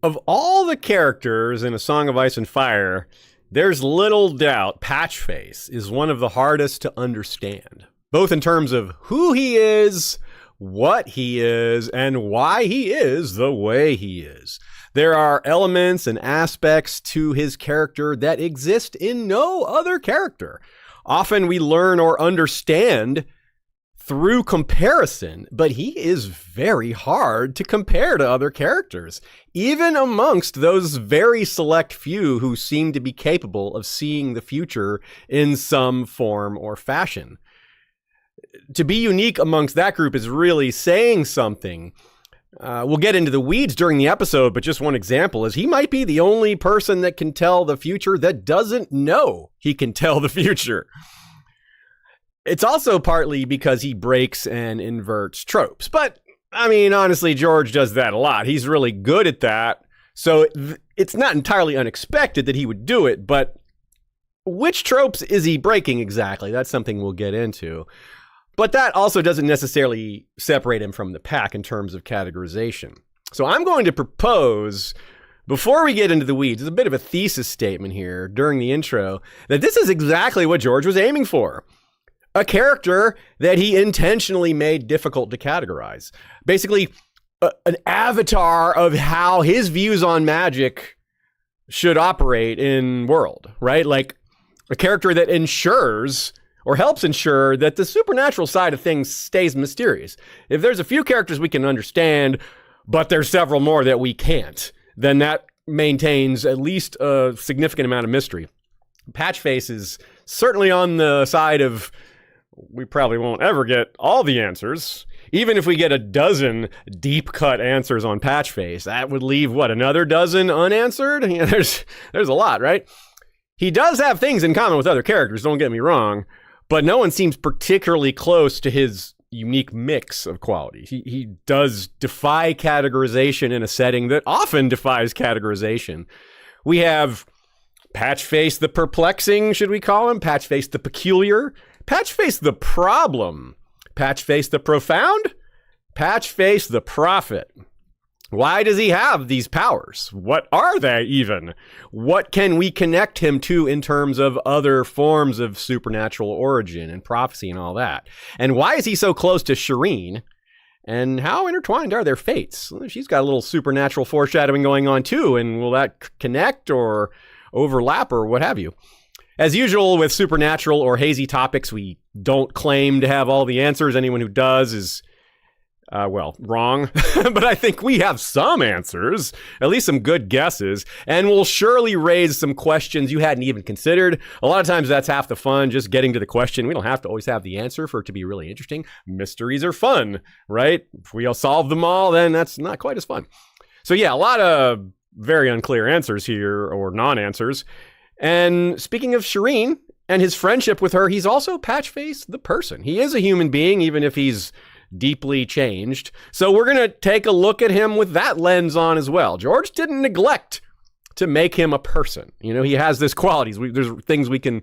Of all the characters in A Song of Ice and Fire, there's little doubt Patchface is one of the hardest to understand, both in terms of who he is, what he is, and why he is the way he is. There are elements and aspects to his character that exist in no other character. Often we learn or understand through comparison, but he is very hard to compare to other characters, even amongst those very select few who seem to be capable of seeing the future in some form or fashion. To be unique amongst that group is really saying something. We'll get into the weeds during the episode, but just one example is he might be the only person that can tell the future that doesn't know he can tell the future. It's also partly because he breaks and inverts tropes. But, I mean, honestly, George does that a lot. He's really good at that. So it's not entirely unexpected that he would do it. But which tropes is he breaking exactly? That's something we'll get into. But that also doesn't necessarily separate him from the pack in terms of categorization. So I'm going to propose, before we get into the weeds, there's a bit of a thesis statement here during the intro, that this is exactly what George was aiming for. A character that he intentionally made difficult to categorize. Basically, an avatar of how his views on magic should operate in world, right? Like a character that ensures or helps ensure that the supernatural side of things stays mysterious. If there's a few characters we can understand, but there's several more that we can't, then that maintains at least a significant amount of mystery. Patchface is certainly on the side of we probably won't ever get all the answers. Even if we get a dozen deep-cut answers on Patchface, that would leave, another dozen unanswered? Yeah, there's a lot, right? He does have things in common with other characters, don't get me wrong, but no one seems particularly close to his unique mix of qualities. He does defy categorization in a setting that often defies categorization. We have Patchface the perplexing, should we call him? Patchface the peculiar? Patchface the problem? Patchface the profound? Patchface the prophet? Why does he have these powers? What are they even? What can we connect him to in terms of other forms of supernatural origin and prophecy and all that? And why is he so close to Shireen? And how intertwined are their fates? She's got a little supernatural foreshadowing going on too, and will that connect or overlap or what have you? As usual with supernatural or hazy topics, we don't claim to have all the answers. Anyone who does is wrong, but I think we have some answers, at least some good guesses, and we'll surely raise some questions you hadn't even considered. A lot of times that's half the fun, just getting to the question. We don't have to always have the answer for it to be really interesting. Mysteries are fun, right? If we all solve them all, then that's not quite as fun. So yeah, a lot of very unclear answers here, or non-answers. And speaking of Shireen and his friendship with her, he's also Patchface the person. He is a human being, even if he's deeply changed. So we're going to take a look at him with that lens on as well. George didn't neglect to make him a person. You know, he has this qualities. There's things we can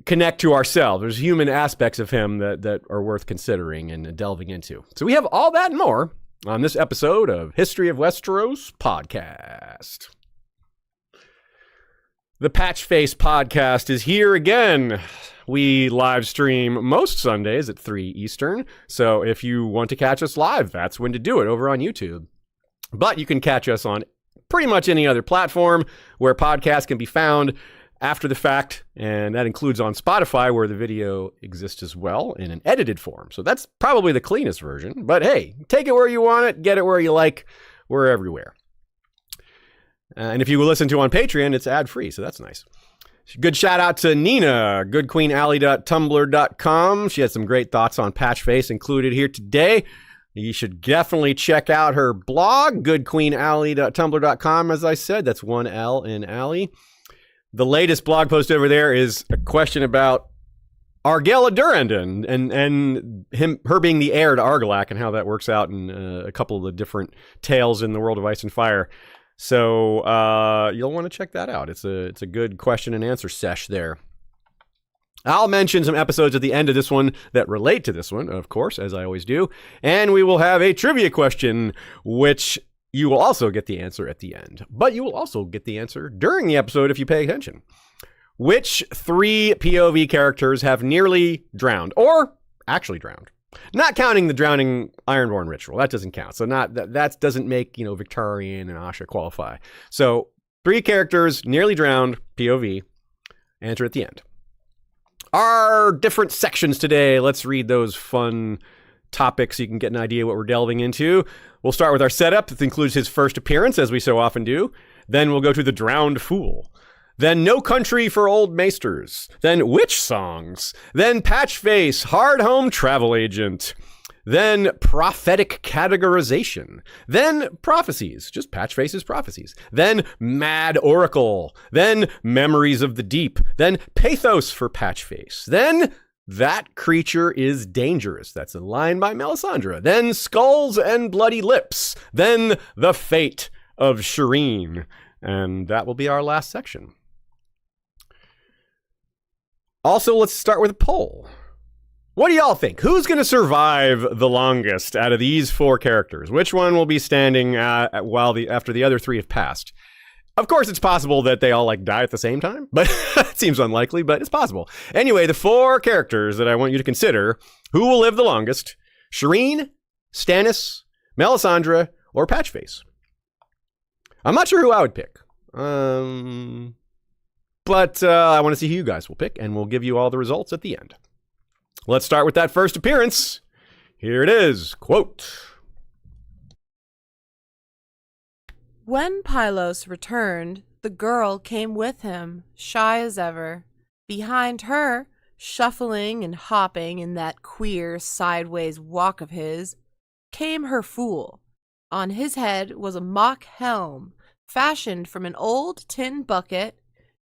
connect to ourselves. There's human aspects of him that are worth considering and delving into. So we have all that and more on this episode of History of Westeros podcast. The Patchface podcast is here again. We live stream most Sundays at 3 Eastern. So if you want to catch us live, that's when to do it, over on YouTube. But you can catch us on pretty much any other platform where podcasts can be found after the fact. And that includes on Spotify, where the video exists as well in an edited form. So that's probably the cleanest version. But hey, take it where you want it, get it where you like. We're everywhere. And if you listen to on Patreon, it's ad-free, so that's nice. Good shout out to Nina, goodqueenalley.tumblr.com. She had some great thoughts on Patchface included here today. You should definitely check out her blog, goodqueenalley.tumblr.com. As I said, that's one L in alley. The latest blog post over there is a question about Argella Durrandon and her being the heir to Argilac and how that works out in a couple of the different tales in the world of Ice and Fire. So you'll want to check that out. It's a good question and answer sesh there. I'll mention some episodes at the end of this one that relate to this one, of course, as I always do. And we will have a trivia question, which you will also get the answer at the end. But you will also get the answer during the episode if you pay attention. Which 3 POV characters have nearly drowned, or actually drowned? Not counting the drowning Ironborn ritual. That doesn't count. So that doesn't make, Victorian and Asha qualify. So 3 characters nearly drowned, POV. Answer at the end. Our different sections today. Let's read those fun topics so you can get an idea what we're delving into. We'll start with our setup. This includes his first appearance, as we so often do. Then we'll go to the Drowned Fool. Then No Country for Old Maesters. Then Witch Songs. Then Patchface, Hard Home Travel Agent. Then Prophetic Categorization. Then Prophecies, just Patchface's Prophecies. Then Mad Oracle. Then Memories of the Deep. Then Pathos for Patchface. Then That Creature is Dangerous. That's a line by Melisandre. Then Skulls and Bloody Lips. Then The Fate of Shireen. And that will be our last section. Also, let's start with a poll. What do y'all think? Who's going to survive the longest out of these 4 characters? Which one will be standing after the other 3 have passed? Of course, it's possible that they all die at the same time, but it seems unlikely, but it's possible. Anyway, the 4 characters that I want you to consider, who will live the longest? Shireen, Stannis, Melisandre, or Patchface? I'm not sure who I would pick. But I want to see who you guys will pick, and we'll give you all the results at the end. Let's start with that first appearance. Here it is. Quote. When Pylos returned, the girl came with him, shy as ever. Behind her, shuffling and hopping in that queer sideways walk of his, came her fool. On his head was a mock helm, fashioned from an old tin bucket,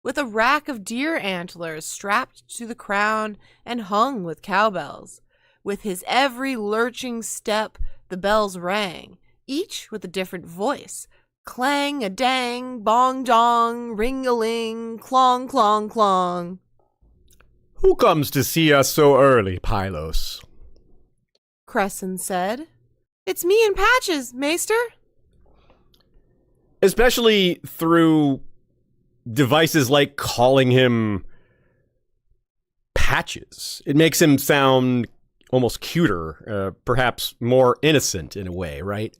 with a rack of deer antlers strapped to the crown and hung with cowbells. With his every lurching step, the bells rang, each with a different voice. Clang-a-dang, bong-dong, ring-a-ling, clong-clong-clong. Who comes to see us so early, Pylos? Crescent said. It's me and Patches, Maester. Especially through devices like calling him Patches. It makes him sound almost cuter, perhaps more innocent in a way, right?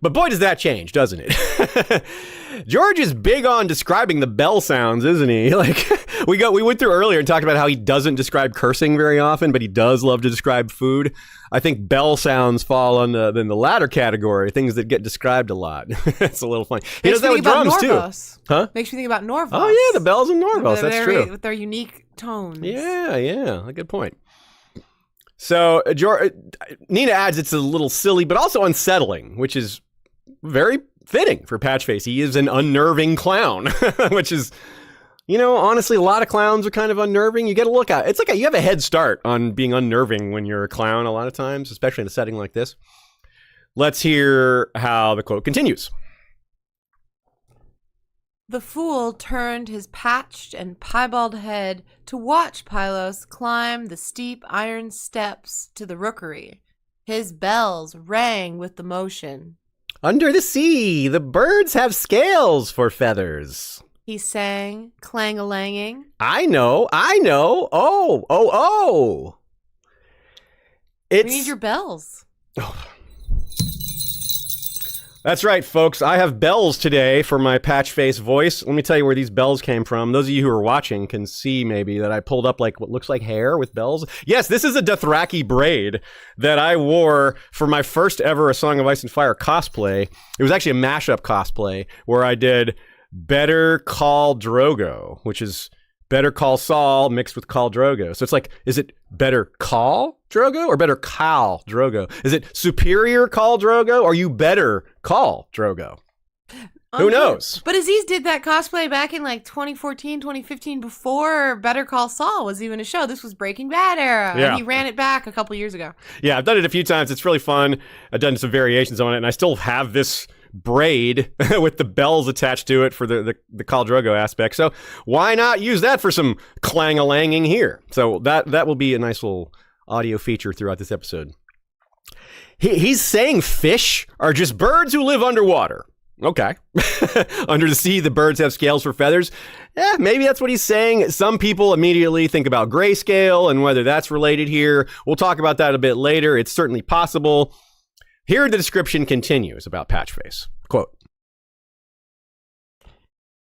But boy, does that change, doesn't it? George is big on describing the bell sounds, isn't he? We went through earlier and talked about how he doesn't describe cursing very often, but he does love to describe food. I think bell sounds fall in the latter category, things that get described a lot. It's a little funny. He does that with drums too. Huh? Makes me think about Norvos. Oh yeah, the bells in Norvos. That's true. With their unique tones. Yeah, a good point. So Nina adds it's a little silly, but also unsettling, which is very fitting for Patchface. He is an unnerving clown, which is, honestly, a lot of clowns are kind of unnerving. You get a look at it. It's like you have a head start on being unnerving when you're a clown a lot of times, especially in a setting like this. Let's hear how the quote continues. The fool turned his patched and piebald head to watch Pylos climb the steep iron steps to the rookery. His bells rang with the motion. Under the sea, the birds have scales for feathers, he sang, clang-a-langing. I know. Oh. We need your bells. Oh. That's right, folks. I have bells today for my Patchface voice. Let me tell you where these bells came from. Those of you who are watching can see maybe that I pulled up what looks like hair with bells. Yes, this is a Dothraki braid that I wore for my first ever A Song of Ice and Fire cosplay. It was actually a mashup cosplay where I did Better Call Drogo, which is Better Call Saul mixed with Khal Drogo. So it's is it Better Call Drogo or Better Khal Drogo? Is it Superior Khal Drogo or you Better Call Drogo? Who knows? But Aziz did that cosplay back in 2014, 2015 before Better Call Saul was even a show. This was Breaking Bad era. Yeah. And he ran it back a couple years ago. Yeah, I've done it a few times. It's really fun. I've done some variations on it, and I still have this braid with the bells attached to it for the Khal Drogo aspect. So why not use that for some clang-a-langing here? So that will be a nice little audio feature throughout this episode. He's saying fish are just birds who live underwater. Okay. Under the sea, the birds have scales for feathers. Maybe that's what he's saying. Some people immediately think about grayscale and whether that's related here. We'll talk about that a bit later. It's certainly possible. Here the description continues about Patchface. Quote,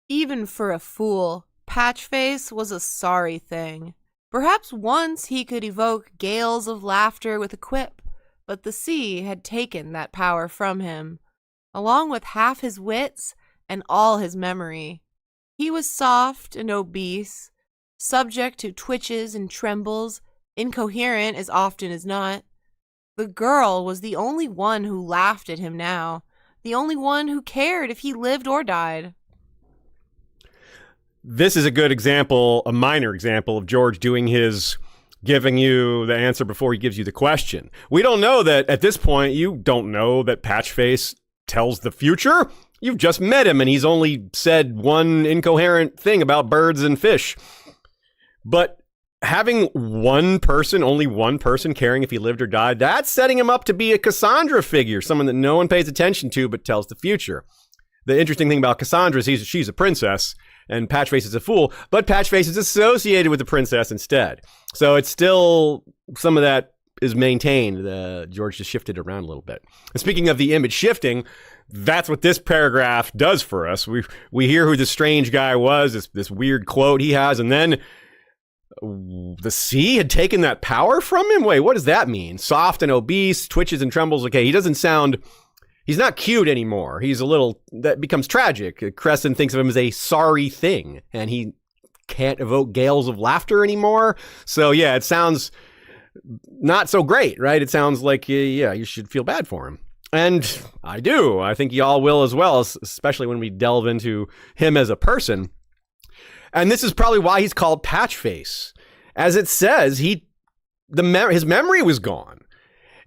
Even for a fool, Patchface was a sorry thing. Perhaps once he could evoke gales of laughter with a quip, but the sea had taken that power from him, along with half his wits and all his memory. He was soft and obese, subject to twitches and trembles, incoherent as often as not. The girl was the only one who laughed at him now, the only one who cared if he lived or died. This is a good example, a minor example of George doing his giving you the answer before he gives you the question. We don't know that at this point. You don't know that Patchface tells the future. You've just met him and he's only said one incoherent thing about birds and fish. But having only one person caring if he lived or died, that's setting him up to be a Cassandra figure, someone that no one pays attention to but tells the future. The interesting thing about Cassandra is she's a princess and Patchface is a fool, but Patchface is associated with the princess instead. So it's still, some of that is maintained. George just shifted around a little bit. And speaking of the image shifting, that's what this paragraph does for us. We hear who the strange guy was, this weird quote he has, and then the sea had taken that power from him? Wait, what does that mean? Soft and obese, twitches and trembles. Okay, he's not cute anymore. That becomes tragic. Crescent thinks of him as a sorry thing, and he can't evoke gales of laughter anymore. So yeah, it sounds not so great, right? It sounds like, you should feel bad for him. And I do. I think y'all will as well, especially when we delve into him as a person. And this is probably why he's called Patchface. As it says, his memory was gone.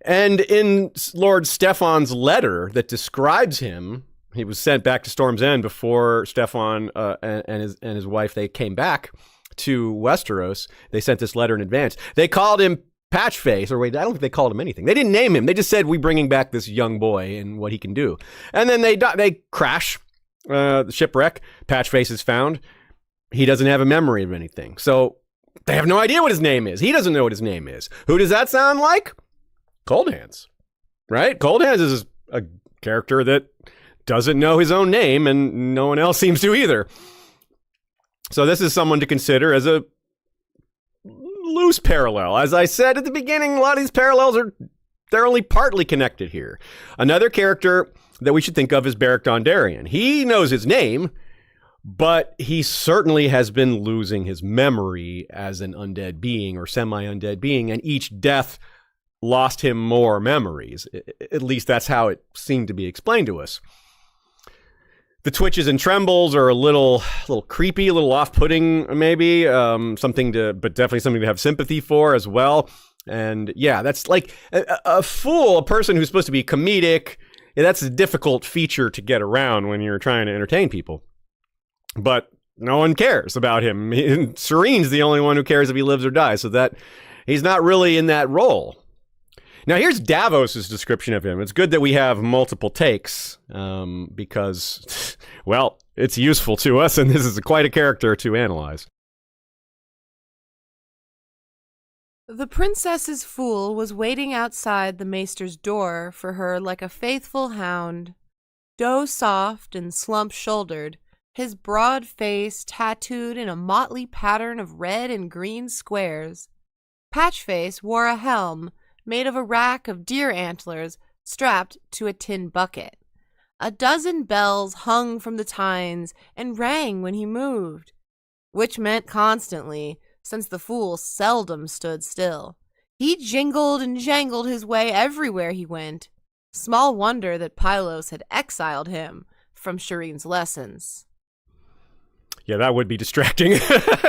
And in Lord Stefan's letter that describes him, he was sent back to Storm's End before Stefan and his wife, they came back to Westeros. They sent this letter in advance. They called him Patchface, or wait, I don't think they called him anything. They didn't name him. They just said, we're bringing back this young boy and what he can do. And then they crash, the shipwreck. Patchface is found. He doesn't have a memory of anything. So they have no idea what his name is. He doesn't know what his name is. Who does that sound like? Cold Hands, right? Cold Hands is a character that doesn't know his own name, and no one else seems to either. So this is someone to consider as a loose parallel. As I said at the beginning, a lot of these parallels they're only partly connected here. Another character that we should think of is Beric Dondarrion. He knows his name, but he certainly has been losing his memory as an undead being or semi-undead being, and each death lost him more memories. At least that's how it seemed to be explained to us. The twitches and trembles are a little creepy, a little off-putting, maybe. But definitely something to have sympathy for as well. And yeah, that's like a fool, a person who's supposed to be comedic. Yeah, that's a difficult feature to get around when you're trying to entertain people. But no one cares about him. Serene's the only one who cares if he lives or dies, so that he's not really in that role. Now, here's Davos's description of him. It's good that we have multiple takes because, well, it's useful to us, and this is quite a character to analyze. The princess's fool was waiting outside the maester's door for her like a faithful hound. Doe-soft and slump-shouldered, his broad face tattooed in a motley pattern of red and green squares. Patchface wore a helm made of a rack of deer antlers strapped to a tin bucket. A dozen bells hung from the tines and rang when he moved, which meant constantly, since the fool seldom stood still. He jingled and jangled his way everywhere he went. Small wonder that Pylos had exiled him from Shireen's lessons. Yeah, that would be distracting.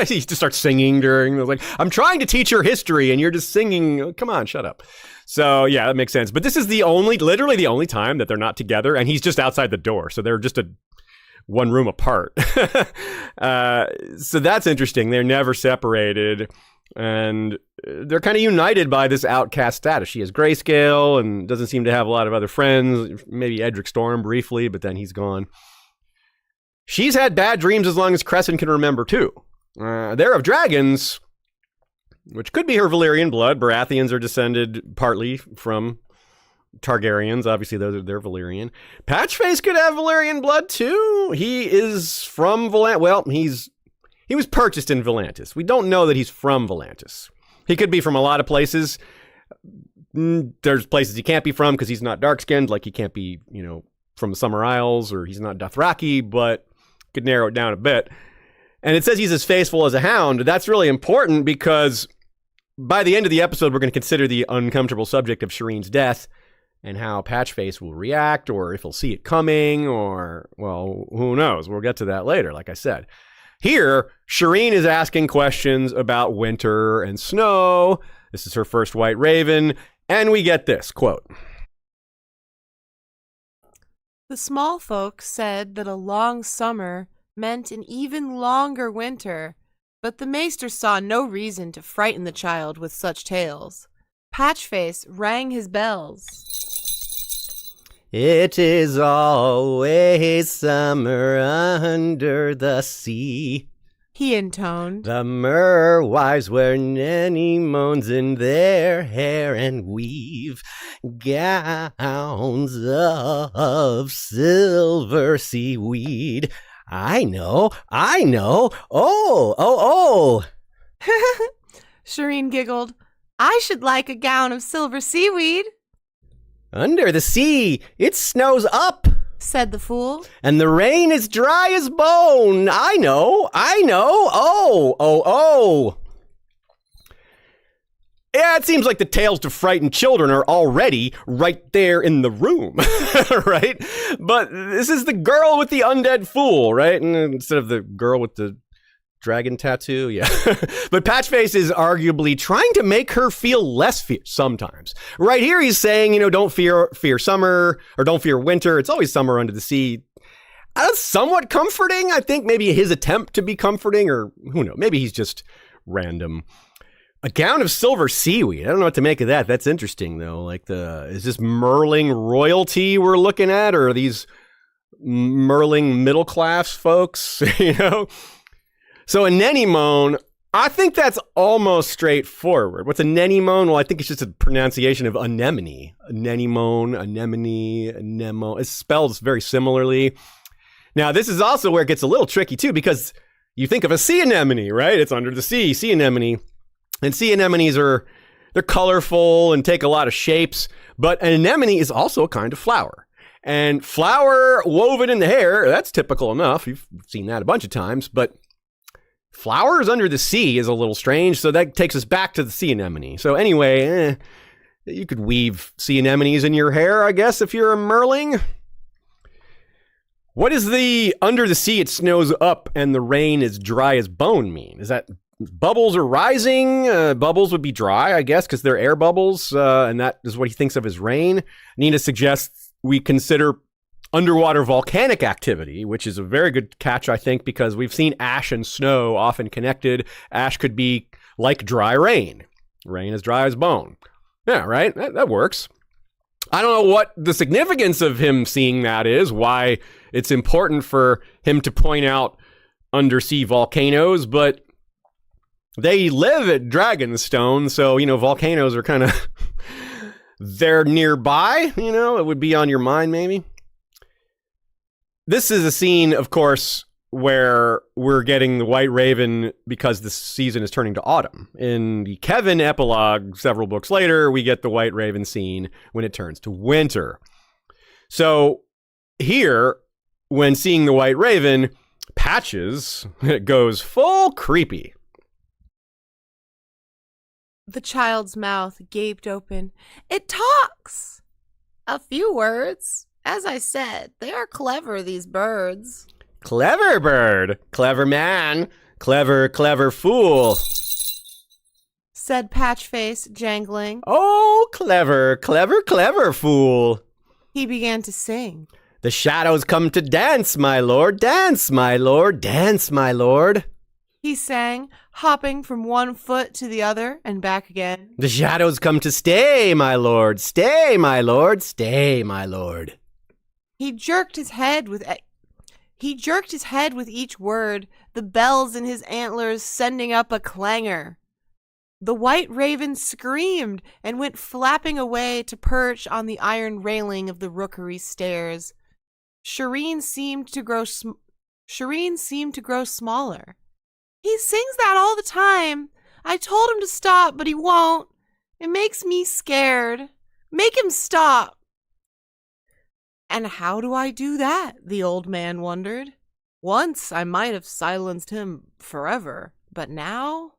He just starts singing during, like, I'm trying to teach her history and you're just singing. Oh, come on, shut up. So yeah, that makes sense. But this is literally the only time that they're not together, and he's just outside the door. So they're just one room apart. So that's interesting. They're never separated. And they're kind of united by this outcast status. She has grayscale and doesn't seem to have a lot of other friends. Maybe Edric Storm briefly, but then he's gone. She's had bad dreams as long as Crescent can remember, too. They're of dragons, which could be her Valyrian blood. Baratheons are descended partly from Targaryens. Obviously, they're Valyrian. Patchface could have Valyrian blood, too. He is from Volantis. Well, he was purchased in Volantis. We don't know that he's from Volantis. He could be from a lot of places. There's places he can't be from because he's not dark-skinned, like he can't be, from the Summer Isles, or he's not Dothraki, but could narrow it down a bit. And it says he's as faithful as a hound. That's really important because by the end of the episode, we're going to consider the uncomfortable subject of Shireen's death and how Patchface will react, or if he'll see it coming, or, well, who knows? We'll get to that later, like I said. Here, Shireen is asking questions about winter and snow. This is her first White Raven, and we get this, quote. The small folk said that a long summer meant an even longer winter, but the maester saw no reason to frighten the child with such tales. Patchface rang his bells. It is always summer under the sea, he intoned. The merwives wear anemones in their hair and weave gowns of silver seaweed. I know. Oh. Shireen giggled. I should like a gown of silver seaweed. Under the sea, it snows up, said the fool. And the rain is dry as bone. I know. Oh. Yeah, it seems like the tales to frighten children are already right there in the room, right? But this is the girl with the undead fool, right? And instead of the girl with the dragon tattoo, yeah. But Patchface is arguably trying to make her feel less fear sometimes. Right here he's saying, don't fear summer, or don't fear winter. It's always summer under the sea. That's somewhat comforting. I think maybe his attempt to be comforting, or who knows, maybe he's just random. A gown of silver seaweed. I don't know what to make of that. That's interesting, though. Is this Merling royalty we're looking at, or are these Merling middle class folks? So a anemone, I think that's almost straightforward. What's a anemone? Well, I think it's just a pronunciation of anemone. Anemone, anemone. It's spelled very similarly. Now, this is also where it gets a little tricky, too, because you think of a sea anemone, right? It's under the sea anemone. And sea anemones they're colorful and take a lot of shapes, but an anemone is also a kind of flower. And flower woven in the hair, that's typical enough. You've seen that a bunch of times, but flowers under the sea is a little strange, so that takes us back to the sea anemone. So anyway, you could weave sea anemones in your hair, I guess, if you're a Merling. What does the under the sea it snows up and the rain is dry as bone mean? Is that bubbles are rising? Bubbles would be dry, I guess, because they're air bubbles, and that is what he thinks of as rain. Nina suggests we consider underwater volcanic activity, which is a very good catch, I think, because we've seen ash and snow often connected. Ash could be like dry rain. Rain is dry as bone. Yeah, right? That works. I don't know what the significance of him seeing that is, why it's important for him to point out undersea volcanoes, but they live at Dragonstone, so, volcanoes are kind of, they're nearby, it would be on your mind, maybe. This is a scene, of course, where we're getting the White Raven because this season is turning to autumn. In the Kevin epilogue, several books later, we get the White Raven scene when it turns to winter. So here, when seeing the White Raven, Patches goes full creepy. The child's mouth gaped open. It talks! A few words. As I said, they are clever, these birds. Clever bird, clever man, clever fool, said Patchface, jangling. Oh, clever fool. He began to sing. The shadows come to dance, my lord, dance, my lord, dance, my lord. he sang, hopping from one foot to the other and back again. The shadows come to stay, my lord. Stay, my lord. Stay, my lord. He jerked his head with each word, the bells in his antlers sending up a clangor. The white raven screamed and went flapping away to perch on the iron railing of the rookery stairs. Shireen seemed to grow smaller. He sings that all the time. I told him to stop, but he won't. It makes me scared. Make him stop. And how do I do that? The old man wondered. Once I might have silenced him forever, but now?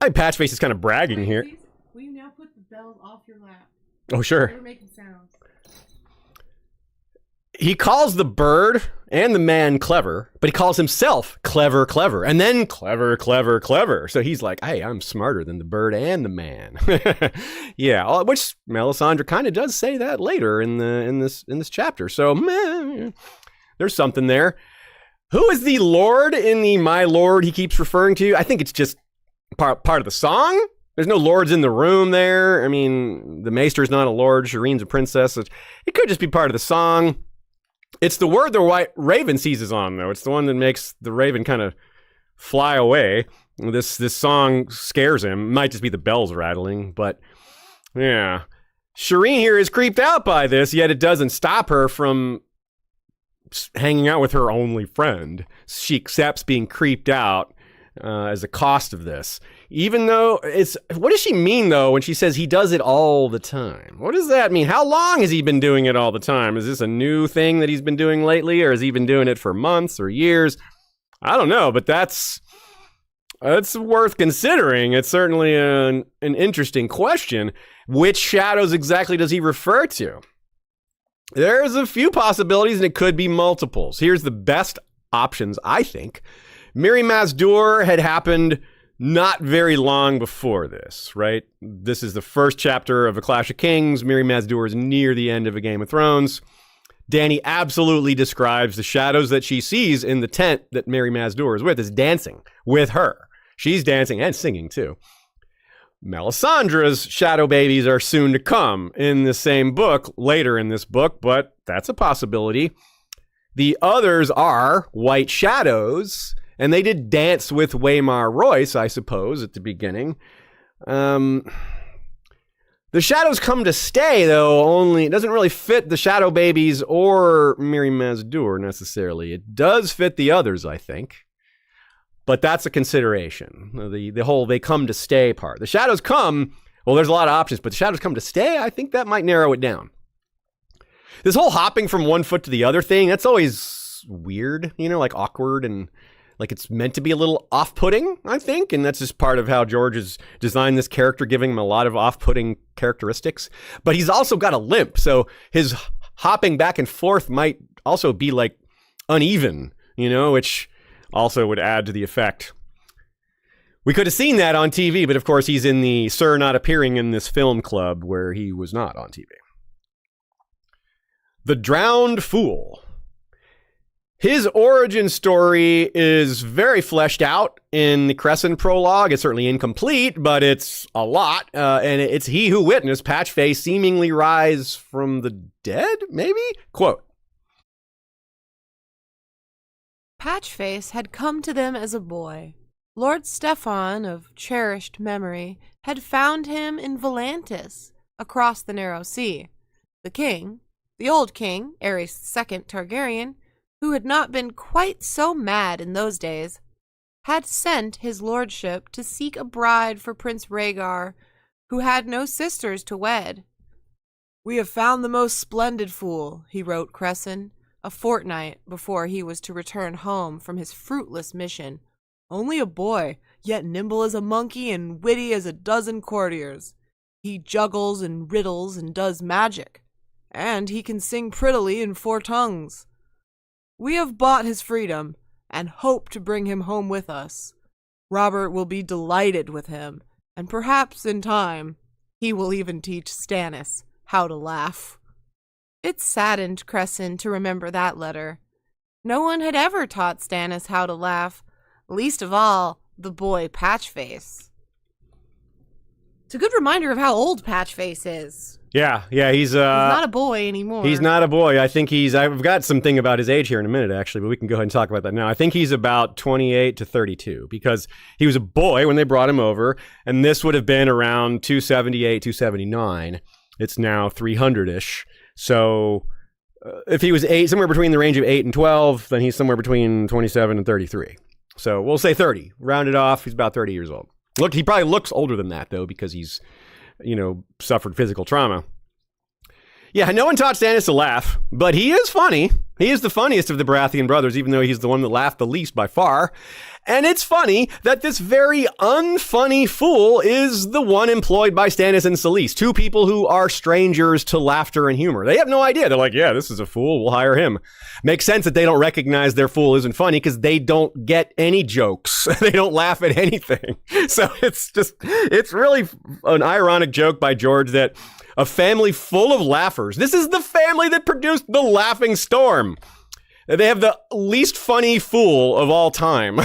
Patchface is kind of bragging here. Please, will you now put the bells off your lap? Oh, sure. They're making sounds. He calls the bird and the man clever, but he calls himself clever, clever, and then clever, clever, clever. So he's like, hey, I'm smarter than the bird and the man. Yeah, which Melisandre kind of does say that later in this chapter. So there's something there. Who is the lord in the my lord he keeps referring to? I think it's just part of the song. There's no lords in the room there. I mean, the maester's not a lord. Shireen's a princess. It could just be part of the song. It's the word the white raven seizes on, though. It's the one that makes the raven kind of fly away. This song scares him. Might just be the bells rattling, but yeah. Shireen here is creeped out by this, yet it doesn't stop her from hanging out with her only friend. She accepts being creeped out as a cost of this. Even though what does she mean though when she says he does it all the time? What does that mean? How long has he been doing it all the time? Is this a new thing that he's been doing lately, or has he been doing it for months or years? I don't know, but that's worth considering. It's certainly an interesting question. Which shadows exactly does he refer to? There's a few possibilities, and it could be multiples. Here's the best options, I think. Mirri Maz Duur had happened not very long before this, right? This is the first chapter of A Clash of Kings. Mirri Maz Duur is near the end of A Game of Thrones. Dany absolutely describes the shadows that she sees in the tent that Mirri Maz Duur is with as dancing with her. She's dancing and singing too. Melisandre's shadow babies are soon to come in the same book, later in this book, but that's a possibility. The others are white shadows, and they did dance with Waymar Royce, I suppose, at the beginning. The shadows come to stay, though, it doesn't really fit the shadow babies or Mirri Maz Duur necessarily. It does fit the others, I think. But that's a consideration. The whole they come to stay part. The shadows come, well, there's a lot of options, but the shadows come to stay, I think that might narrow it down. This whole hopping from one foot to the other thing, that's always weird, like awkward and like it's meant to be a little off-putting, I think. And that's just part of how George has designed this character, giving him a lot of off-putting characteristics. But he's also got a limp, so his hopping back and forth might also be like uneven, which also would add to the effect. We could have seen that on TV, but of course he's in the Sir Not Appearing in This Film Club where he was not on TV. The Drowned Fool. His origin story is very fleshed out in the Crescent prologue. It's certainly incomplete, but it's a lot. And it's he who witnessed Patchface seemingly rise from the dead, maybe? Quote. Patchface had come to them as a boy. Lord Stefan, of cherished memory, had found him in Volantis, across the narrow sea. The king, the old king, Aerys II Targaryen, who had not been quite so mad in those days, had sent his lordship to seek a bride for Prince Rhaegar, who had no sisters to wed. "We have found the most splendid fool," he wrote Cresson, a fortnight before he was to return home from his fruitless mission. "Only a boy, yet nimble as a monkey and witty as a dozen courtiers. He juggles and riddles and does magic, and he can sing prettily in 4 tongues. We have bought his freedom, and hope to bring him home with us. Robert will be delighted with him, and perhaps in time he will even teach Stannis how to laugh." It saddened Cresson to remember that letter. No one had ever taught Stannis how to laugh, least of all the boy Patchface. It's a good reminder of how old Patchface is. Yeah, he's not a boy anymore. He's not a boy. I think I've got something about his age here in a minute, actually, but we can go ahead and talk about that now. I think he's about 28 to 32 because he was a boy when they brought him over, and this would have been around 278, 279. It's now 300-ish. So if he was somewhere between the range of 8 and 12, then he's somewhere between 27 and 33. So we'll say 30. Round it off, he's about 30 years old. Look, he probably looks older than that, though, because he's, suffered physical trauma. Yeah, no one taught Stannis to laugh, but he is funny. He is the funniest of the Baratheon brothers, even though he's the one that laughed the least by far. And it's funny that this very unfunny fool is the one employed by Stannis and Selyse, two people who are strangers to laughter and humor. They have no idea. They're like, yeah, this is a fool. We'll hire him. Makes sense that they don't recognize their fool isn't funny because they don't get any jokes. They don't laugh at anything. So it's really an ironic joke by George that a family full of laughers. This is the family that produced the Laughing Storm. They have the least funny fool of all time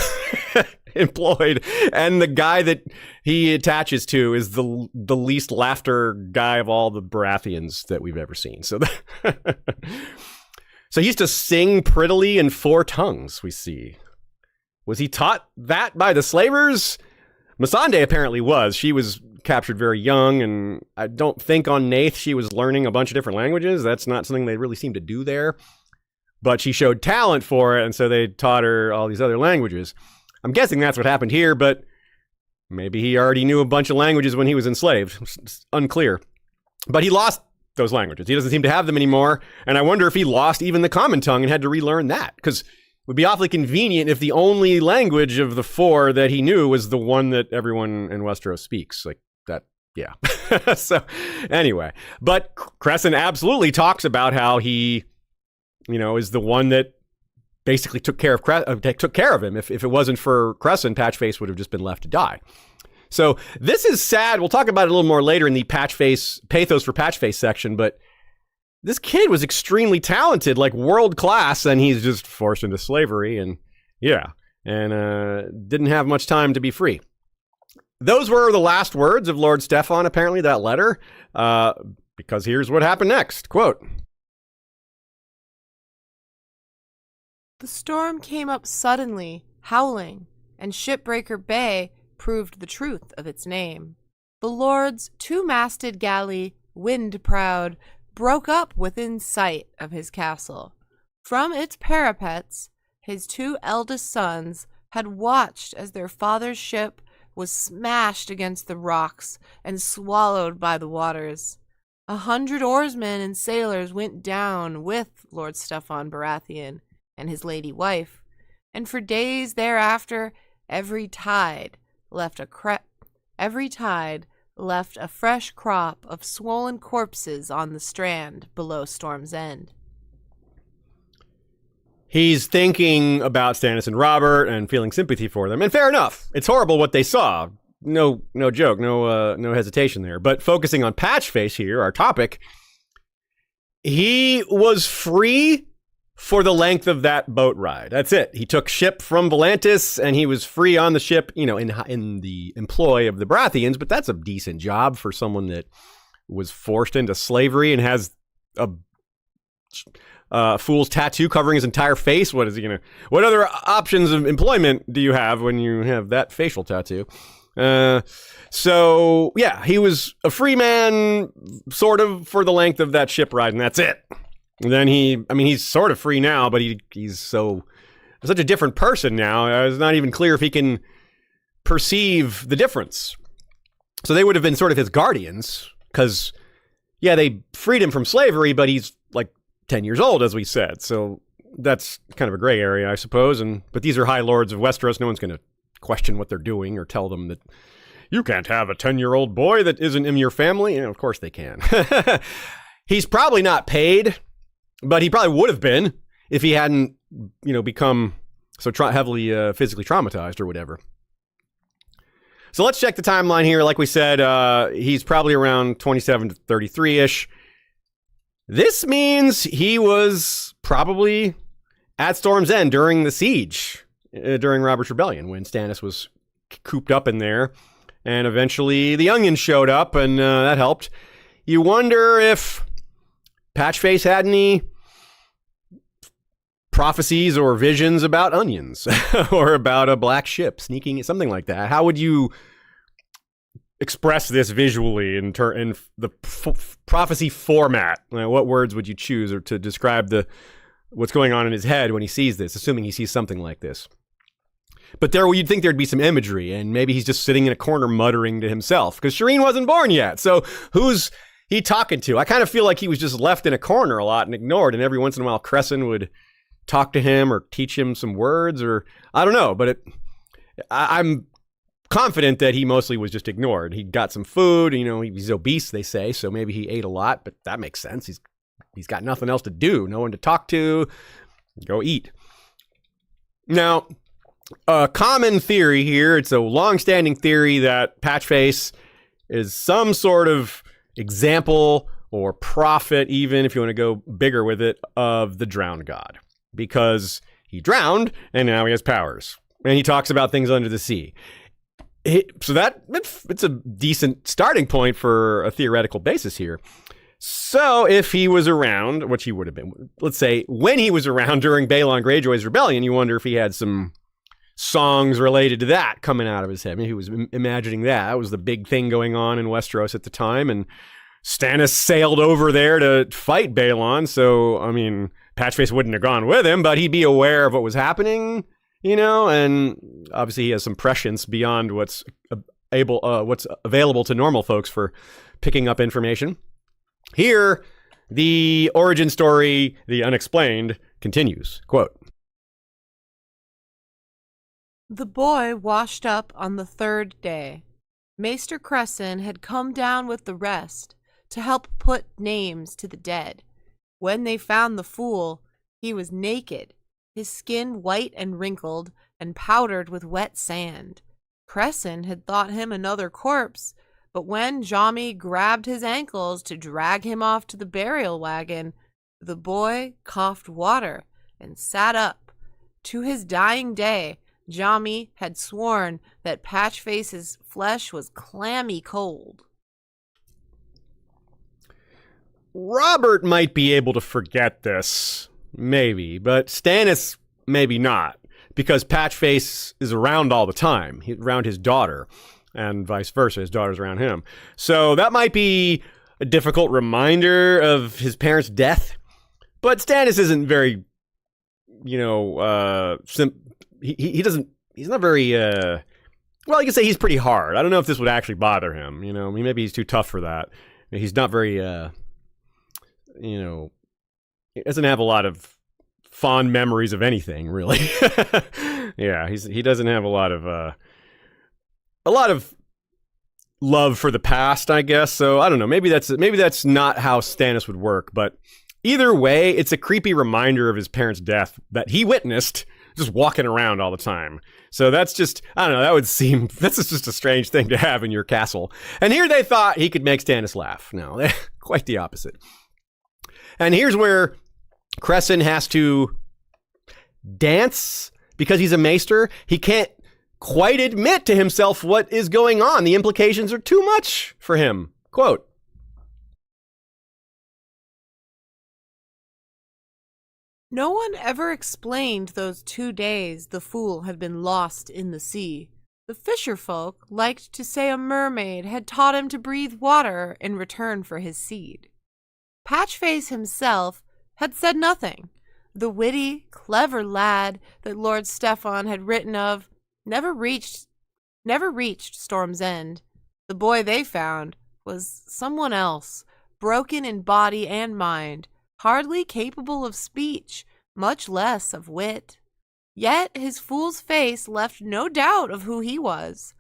employed, and the guy that he attaches to is the least laughter guy of all the Baratheons that we've ever seen. So, so he used to sing prettily in 4 tongues, we see. Was he taught that by the slavers? Melisandre apparently was. She was captured very young, and I don't think on Nath she was learning a bunch of different languages. That's not something they really seem to do there. But she showed talent for it, and so they taught her all these other languages. I'm guessing that's what happened here, but maybe he already knew a bunch of languages when he was enslaved. It's unclear. But he lost those languages. He doesn't seem to have them anymore, and I wonder if he lost even the common tongue and had to relearn that, because it would be awfully convenient if the only language of the 4 that he knew was the one that everyone in Westeros speaks. Like that, yeah. So anyway, but Crescent absolutely talks about how he, is the one that basically took care of him. If it wasn't for Crescent, Patchface would have just been left to die. So this is sad. We'll talk about it a little more later in the Pathos for Patchface section, but this kid was extremely talented, like world class, and he's just forced into slavery and didn't have much time to be free. Those were the last words of Lord Stefan, apparently, that letter, because here's what happened next. Quote, "The storm came up suddenly, howling, and Shipbreaker Bay proved the truth of its name. The Lord's 2-masted galley, wind proud, broke up within sight of his castle. From its parapets, his 2 eldest sons had watched as their father's ship was smashed against the rocks and swallowed by the waters. 100 oarsmen and sailors went down with Lord Stefan Baratheon and his lady wife, and for days thereafter every tide left a fresh crop of swollen corpses on the strand below Storm's End." He's thinking about Stannis and Robert and feeling sympathy for them, and fair enough. It's horrible what they saw. No joke, no hesitation there. But focusing on Patchface here, our topic, he was free for the length of that boat ride. That's it. He took ship from Volantis, and he was free on the ship, in the employ of the Baratheons, but that's a decent job for someone that was forced into slavery and has a fool's tattoo covering his entire face. What other options of employment do you have when you have that facial tattoo? So yeah, he was a free man sort of for the length of that ship ride, and that's it. And then he's sort of free now, but he's such a different person now. It's not even clear if he can perceive the difference. So they would have been sort of his guardians, because, yeah, they freed him from slavery, but he's like 10 years old, as we said. So that's kind of a gray area, I suppose. But these are high lords of Westeros. No one's going to question what they're doing or tell them that you can't have a 10-year-old boy that isn't in your family. Of course they can. He's probably not paid, but he probably would have been if he hadn't, become so heavily physically traumatized or whatever. So let's check the timeline here. Like we said, he's probably around 27 to 33-ish. This means he was probably at Storm's End during the siege, during Robert's Rebellion, when Stannis was cooped up in there. And eventually the onions showed up, and that helped. You wonder if Patchface had any prophecies or visions about onions or about a black ship sneaking, something like that. How would you express this visually in the prophecy format? What words would you choose or to describe what's going on in his head when he sees this, assuming he sees something like this? But you'd think there'd be some imagery, and maybe he's just sitting in a corner muttering to himself, because Shireen wasn't born yet. So who's he talking to? I kind of feel like he was just left in a corner a lot and ignored, and every once in a while Crescent would talk to him or teach him some words, or I don't know, but I'm confident that he mostly was just ignored. He got some food, he's obese, they say, so maybe he ate a lot, but that makes sense. He's got nothing else to do, no one to talk to, go eat. Now, a common theory here, it's a long-standing theory that Patchface is some sort of example or prophet, even if you want to go bigger with it, of the drowned god. Because he drowned, and now he has powers. And he talks about things under the sea. So it's a decent starting point for a theoretical basis here. So if he was around, which he would have been, let's say when he was around during Balon Greyjoy's rebellion, you wonder if he had some songs related to that coming out of his head. Maybe he was imagining that. That was the big thing going on in Westeros at the time, and Stannis sailed over there to fight Balon, so, Patchface wouldn't have gone with him, but he'd be aware of what was happening, and obviously he has some prescience beyond what's available to normal folks for picking up information. Here, the origin story, the unexplained, continues. Quote, "The boy washed up on the third day. Maester Crescent had come down with the rest to help put names to the dead. When they found the fool, he was naked, his skin white and wrinkled and powdered with wet sand. Crescent had thought him another corpse, but when Jommy grabbed his ankles to drag him off to the burial wagon, the boy coughed water and sat up. To his dying day, Jommy had sworn that Patchface's flesh was clammy cold." Robert might be able to forget this, maybe, but Stannis maybe not, because Patchface is around all the time, around his daughter, and vice versa, his daughter's around him. So that might be a difficult reminder of his parents' death, but Stannis isn't very, he's not very, well, you can say he's pretty hard. I don't know if this would actually bother him, maybe he's too tough for that. He's not very, he doesn't have a lot of fond memories of anything, really. Yeah, he doesn't have a lot of love for the past, I guess. So I don't know. Maybe that's not how Stannis would work. But either way, it's a creepy reminder of his parents' death that he witnessed, just walking around all the time. So that's just, I don't know, that's just a strange thing to have in your castle. And here they thought he could make Stannis laugh. No, quite the opposite. And here's where Crescent has to dance because he's a maester. He can't quite admit to himself what is going on. The implications are too much for him. Quote, "No one ever explained those 2 days the fool had been lost in the sea. The fisher folk liked to say a mermaid had taught him to breathe water in return for his seed. Patchface himself had said nothing. The witty, clever lad that Lord Stefan had written of never reached Storm's End. The boy they found was someone else, broken in body and mind, hardly capable of speech, much less of wit. Yet his fool's face left no doubt of who he was.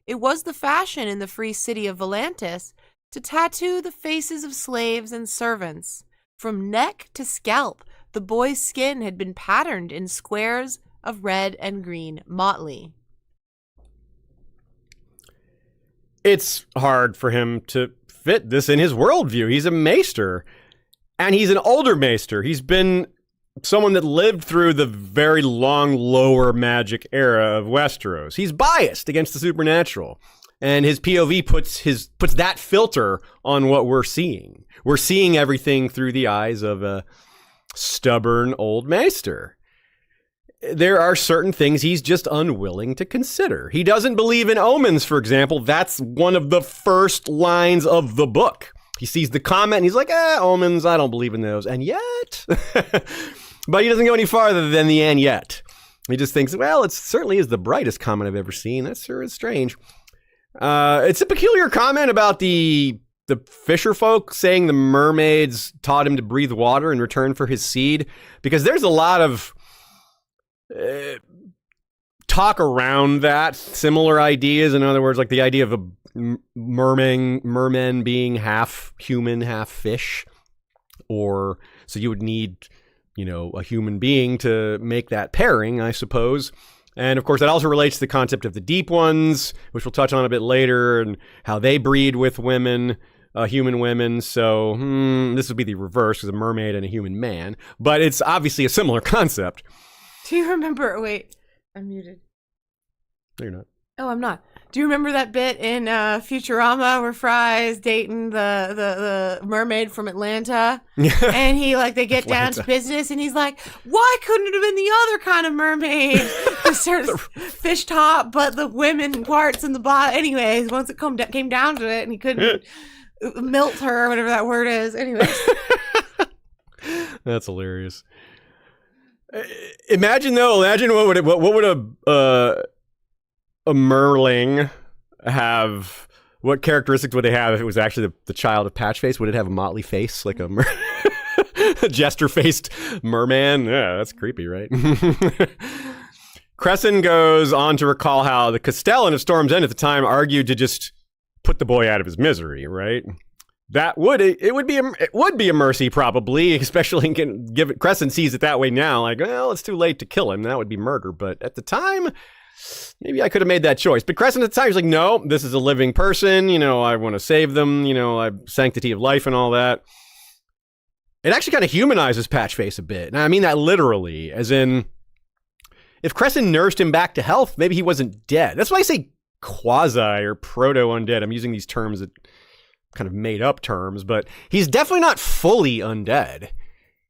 It was the fashion in the free city of Volantis to tattoo the faces of slaves and servants. From neck to scalp, the boy's skin had been patterned in squares of red and green motley." It's hard for him to fit this in his worldview. He's a maester, and he's an older maester. He's been someone that lived through the very long lower magic era of Westeros. He's biased against the supernatural. And his POV puts that filter on what we're seeing. We're seeing everything through the eyes of a stubborn old maester. There are certain things he's just unwilling to consider. He doesn't believe in omens, for example. That's one of the first lines of the book. He sees the comment and he's like, omens, I don't believe in those. And yet, but he doesn't go any farther than the and yet. He just thinks, well, it certainly is the brightest comment I've ever seen. That sure is strange. It's a peculiar comment about the fisher folk saying the mermaids taught him to breathe water in return for his seed, because there's a lot of talk around that, similar ideas. In other words, like the idea of a mermen being half human, half fish, or so you would need, a human being to make that pairing, I suppose. And of course, that also relates to the concept of the deep ones, which we'll touch on a bit later, and how they breed with women, human women. So this would be the reverse, because a mermaid and a human man. But it's obviously a similar concept. Do you remember? Wait, I'm muted. No, you're not. Oh, I'm not. Do you remember that bit in Futurama where Fry is dating the mermaid from Atlanta? And they get down to business and he's like, why couldn't it have been the other kind of mermaid? The sort of fish top, but the women parts in the bottom. Anyways, once it came down to it and he couldn't melt her or whatever that word is. Anyways. That's hilarious. Imagine what would a merling have? What characteristics would they have if it was actually the child of Patchface? Would it have a motley face, like a jester-faced merman? Yeah, that's creepy, right? Cresson goes on to recall how the Castellan of Storm's End at the time argued to just put the boy out of his misery, right? It would be a mercy, probably, especially given Cresson sees it that way now, like, well, it's too late to kill him. That would be murder. But at the time, maybe I could have made that choice. But Cresson at the time was like, no, this is a living person. I want to save them. Sanctity of life and all that. It actually kind of humanizes Patchface a bit. And I mean that literally, as in, if Cresson nursed him back to health, maybe he wasn't dead. That's why I say quasi or proto-undead. I'm using these terms that kind of made up terms, but he's definitely not fully undead.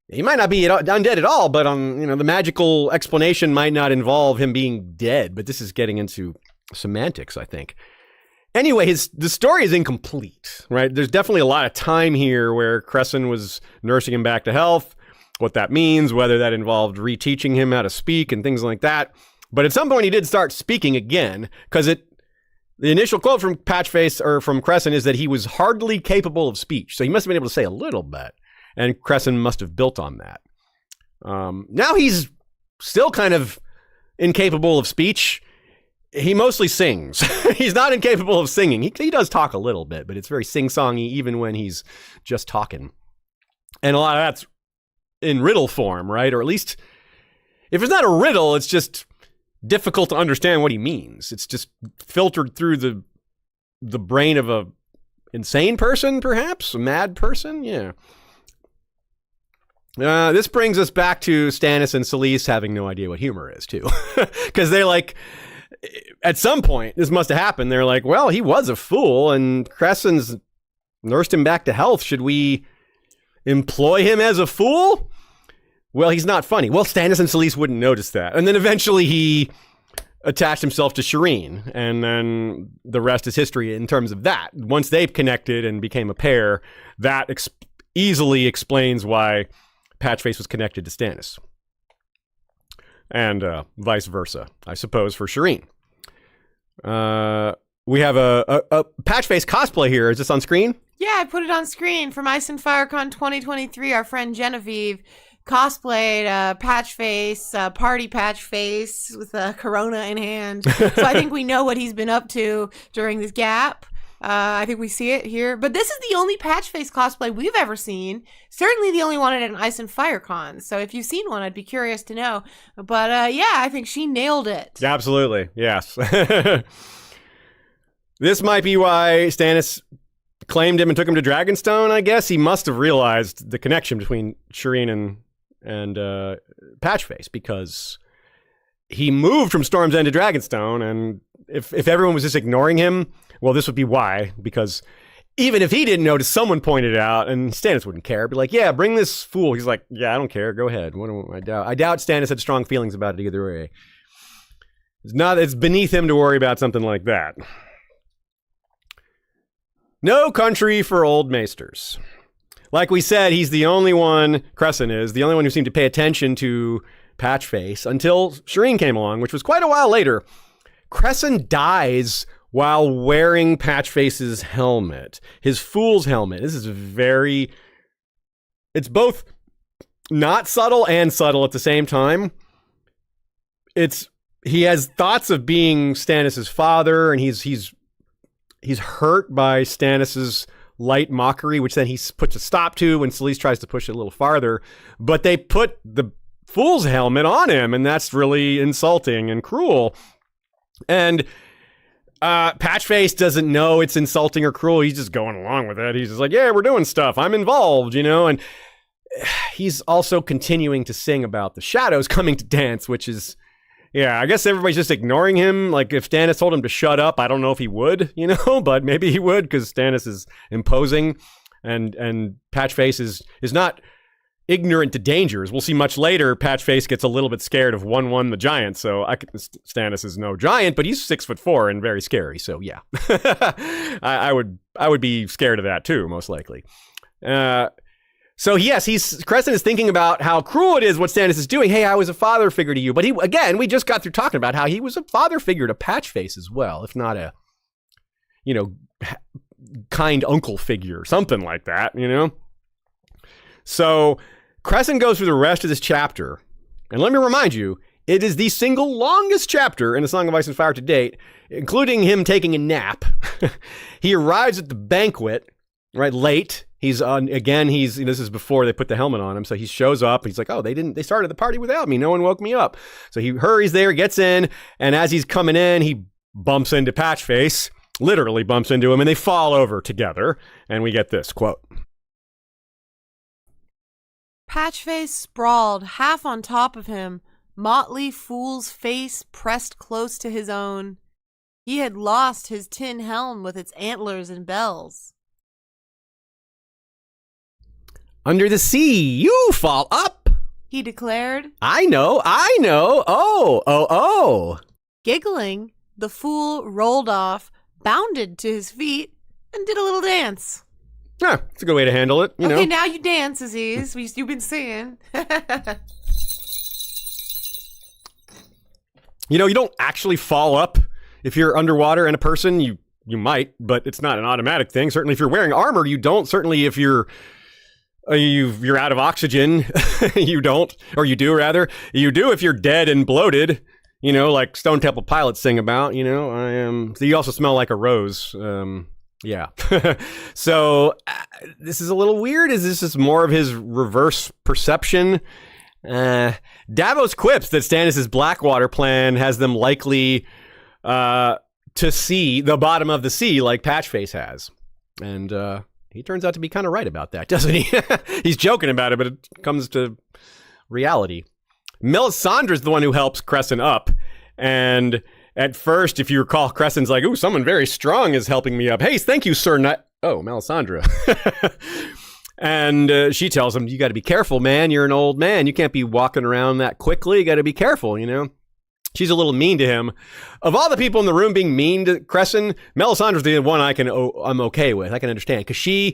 He might not be undead at all, but the magical explanation might not involve him being dead. But this is getting into semantics, I think. Anyway, the story is incomplete, right? There's definitely a lot of time here where Cresson was nursing him back to health, what that means, whether that involved reteaching him how to speak and things like that. But at some point he did start speaking again, because the initial quote from Patchface, or from Cresson, is that he was hardly capable of speech. So he must have been able to say a little bit. And Cresson must have built on that. Now he's still kind of incapable of speech. He mostly sings. He's not incapable of singing. He does talk a little bit, but it's very sing-songy even when he's just talking. And a lot of that's in riddle form, right? Or at least, if it's not a riddle, it's just difficult to understand what he means. It's just filtered through the brain of a insane person, perhaps? A mad person? Yeah. This brings us back to Stannis and Selyse having no idea what humor is, too. Because they at some point, this must have happened. They're like, well, he was a fool, and Cresson's nursed him back to health. Should we employ him as a fool? Well, he's not funny. Well, Stannis and Selyse wouldn't notice that. And then eventually he attached himself to Shireen, and then the rest is history in terms of that. Once they've connected and became a pair, that easily explains why Patchface was connected to Stannis. And vice versa, I suppose, for Shireen. We have a Patchface cosplay here. Is this on screen? Yeah, I put it on screen from Ice and FireCon 2023. Our friend Genevieve cosplayed Patchface, party Patchface with a Corona in hand. So I think we know what he's been up to during this gap. I think we see it here. But this is the only Patchface cosplay we've ever seen. Certainly the only one at an Ice and FireCon. So if you've seen one, I'd be curious to know. But yeah, I think she nailed it. Absolutely. Yes. This might be why Stannis claimed him and took him to Dragonstone, I guess. He must have realized the connection between Shireen Patchface, because he moved from Storm's End to Dragonstone, and if everyone was just ignoring him, well, this would be why, because even if he didn't notice, someone pointed it out, and Stannis wouldn't care. Be like, yeah, bring this fool. He's like, yeah, I don't care. Go ahead. I doubt Stannis had strong feelings about it either way. It's beneath him to worry about something like that. No country for old maesters. Like we said, he's the only one, Crescent is, the only one who seemed to pay attention to Patchface until Shireen came along, which was quite a while later. Crescent dies while wearing Patchface's helmet, his fool's helmet. This is it's both not subtle and subtle at the same time. He has thoughts of being Stannis' father, and he's hurt by Stannis' light mockery, which then he puts a stop to when Selyse tries to push it a little farther. But they put the fool's helmet on him, and that's really insulting and cruel. And Patchface doesn't know it's insulting or cruel. He's just going along with it. He's just like, yeah, we're doing stuff. I'm involved, And he's also continuing to sing about the shadows coming to dance, which is... Yeah, I guess everybody's just ignoring him. Like, if Stannis told him to shut up, I don't know if he would, but maybe he would, because Stannis is imposing, and Patchface is not ignorant to dangers. We'll see much later, Patchface gets a little bit scared of 1-1 the giant, so Stannis is no giant, but he's 6'4" and very scary, so yeah. I would be scared of that too, most likely. So yes, Crescent is thinking about how cruel it is what Stannis is doing. Hey, I was a father figure to you. But we just got through talking about how he was a father figure to Patchface as well, if not a, kind uncle figure, something like that, So Crescent goes through the rest of this chapter. And let me remind you, it is the single longest chapter in the Song of Ice and Fire to date, including him taking a nap. He arrives at the banquet, right, late. This is before they put the helmet on him. So he shows up. He's like, oh, they started the party without me. No one woke me up. So he hurries there, gets in. And as he's coming in, he bumps into Patchface, literally bumps into him, and they fall over together. And we get this quote. Patchface sprawled half on top of him, motley fool's face pressed close to his own. He had lost his tin helm with its antlers and bells. Under the sea, you fall up, he declared. I know. Oh. Giggling, the fool rolled off, bounded to his feet, and did a little dance. Yeah, it's a good way to handle it, Okay, now you dance, Aziz. You've been saying. You don't actually fall up if you're underwater and a person. You might, but it's not an automatic thing. Certainly if you're wearing armor, you don't. Certainly if you're out of oxygen, you don't, or you do rather. You do if you're dead and bloated, like Stone Temple Pilots sing about, I am. So you also smell like a rose. Yeah. So this is a little weird. Is this just more of his reverse perception? Davos quips that Stannis' Blackwater plan has them likely to see the bottom of the sea like Patchface has. And he turns out to be kind of right about that, doesn't he? He's joking about it, but it comes to reality. Melisandre is the one who helps Crescent up. And at first, if you recall, Crescent's like, ooh, someone very strong is helping me up. Hey, thank you, sir. Melisandre. And she tells him, you got to be careful, man. You're an old man. You can't be walking around that quickly. You got to be careful, She's a little mean to him. Of all the people in the room being mean to Crescent, Melisandre's the one I'm okay with. I can understand. Because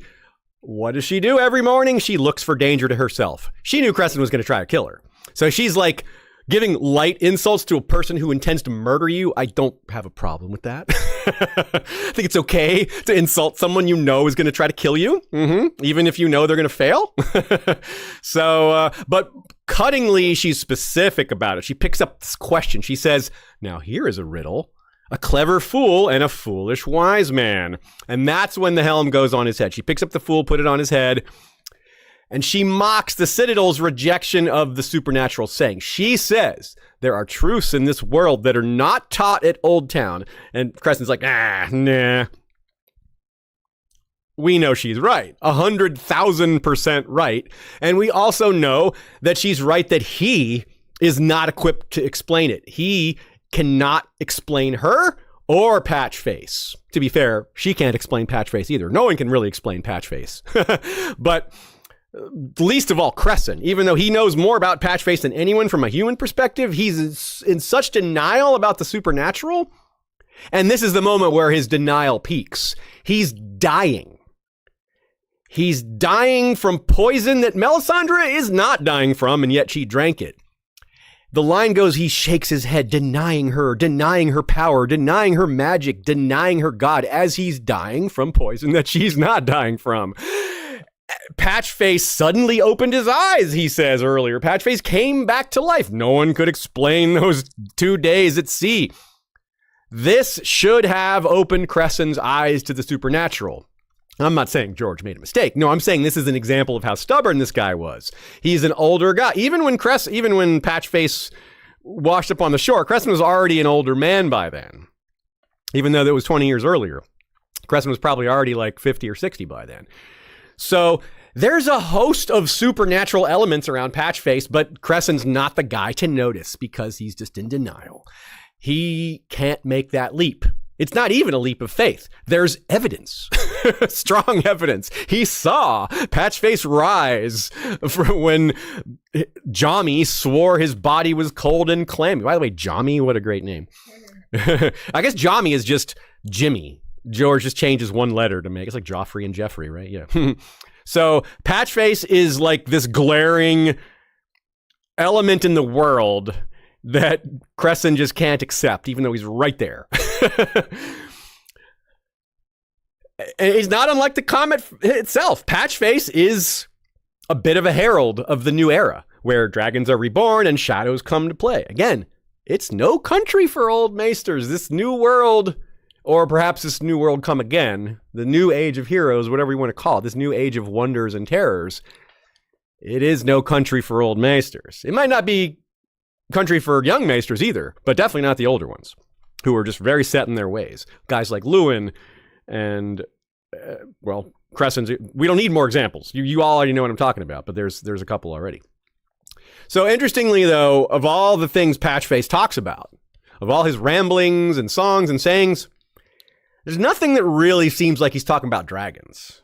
what does she do every morning? She looks for danger to herself. She knew Crescent was going to try to kill her. So she's like giving light insults to a person who intends to murder you. I don't have a problem with that. I think it's okay to insult someone you know is going to try to kill you. Even if you know they're going to fail. So, but cuttingly, she's specific about it. She picks up this question. She says, now here is a riddle. A clever fool and a foolish wise man. And that's when the helm goes on his head. She picks up the fool, put it on his head. And she mocks the Citadel's rejection of the supernatural saying. She says there are truths in this world that are not taught at Old Town. And Crescent's like, nah. we know she's right. 100,000% right. And we also know that she's right that he is not equipped to explain it. He cannot explain her or Patchface. To be fair, she can't explain Patchface either. No one can really explain Patchface. But least of all Crescent, even though he knows more about Patchface than anyone from a human perspective, he's in such denial about the supernatural. And this is the moment where his denial peaks. He's dying. He's dying from poison that Melisandre is not dying from, and yet she drank it. The line goes, he shakes his head, denying her power, denying her magic, denying her God, as he's dying from poison that she's not dying from. Patchface suddenly opened his eyes, he says earlier. Patchface came back to life. No one could explain those 2 days at sea. This should have opened Crescent's eyes to the supernatural. I'm not saying George made a mistake. No, I'm saying this is an example of how stubborn this guy was. He's an older guy. Even when Patchface washed up on the shore, Crescent was already an older man by then. Even though that was 20 years earlier. Crescent was probably already like 50 or 60 by then. So there's a host of supernatural elements around Patchface, but Crescent's not the guy to notice because he's just in denial. He can't make that leap. It's not even a leap of faith. There's evidence, strong evidence. He saw Patchface rise when Jommy swore his body was cold and clammy. By the way, Jommy, what a great name. I guess Jommy is just Jimmy. George just changes one letter to make it's like Joffrey and Jeffrey, right? Yeah. So Patchface is like this glaring element in the world that Crescent just can't accept, even though he's right there. And he's not unlike the comet itself. Patchface is a bit of a herald of the new era, where dragons are reborn and shadows come to play. Again, it's no country for old maesters. This new world, or perhaps this new world come again, the new age of heroes, whatever you want to call it, this new age of wonders and terrors, it is no country for old maesters. It might not be country for young maesters either, but definitely not the older ones, who are just very set in their ways. Guys like Lewin and, Crescent. We don't need more examples. You all already know what I'm talking about, but there's a couple already. So interestingly, though, of all the things Patchface talks about, of all his ramblings and songs and sayings, there's nothing that really seems like he's talking about dragons.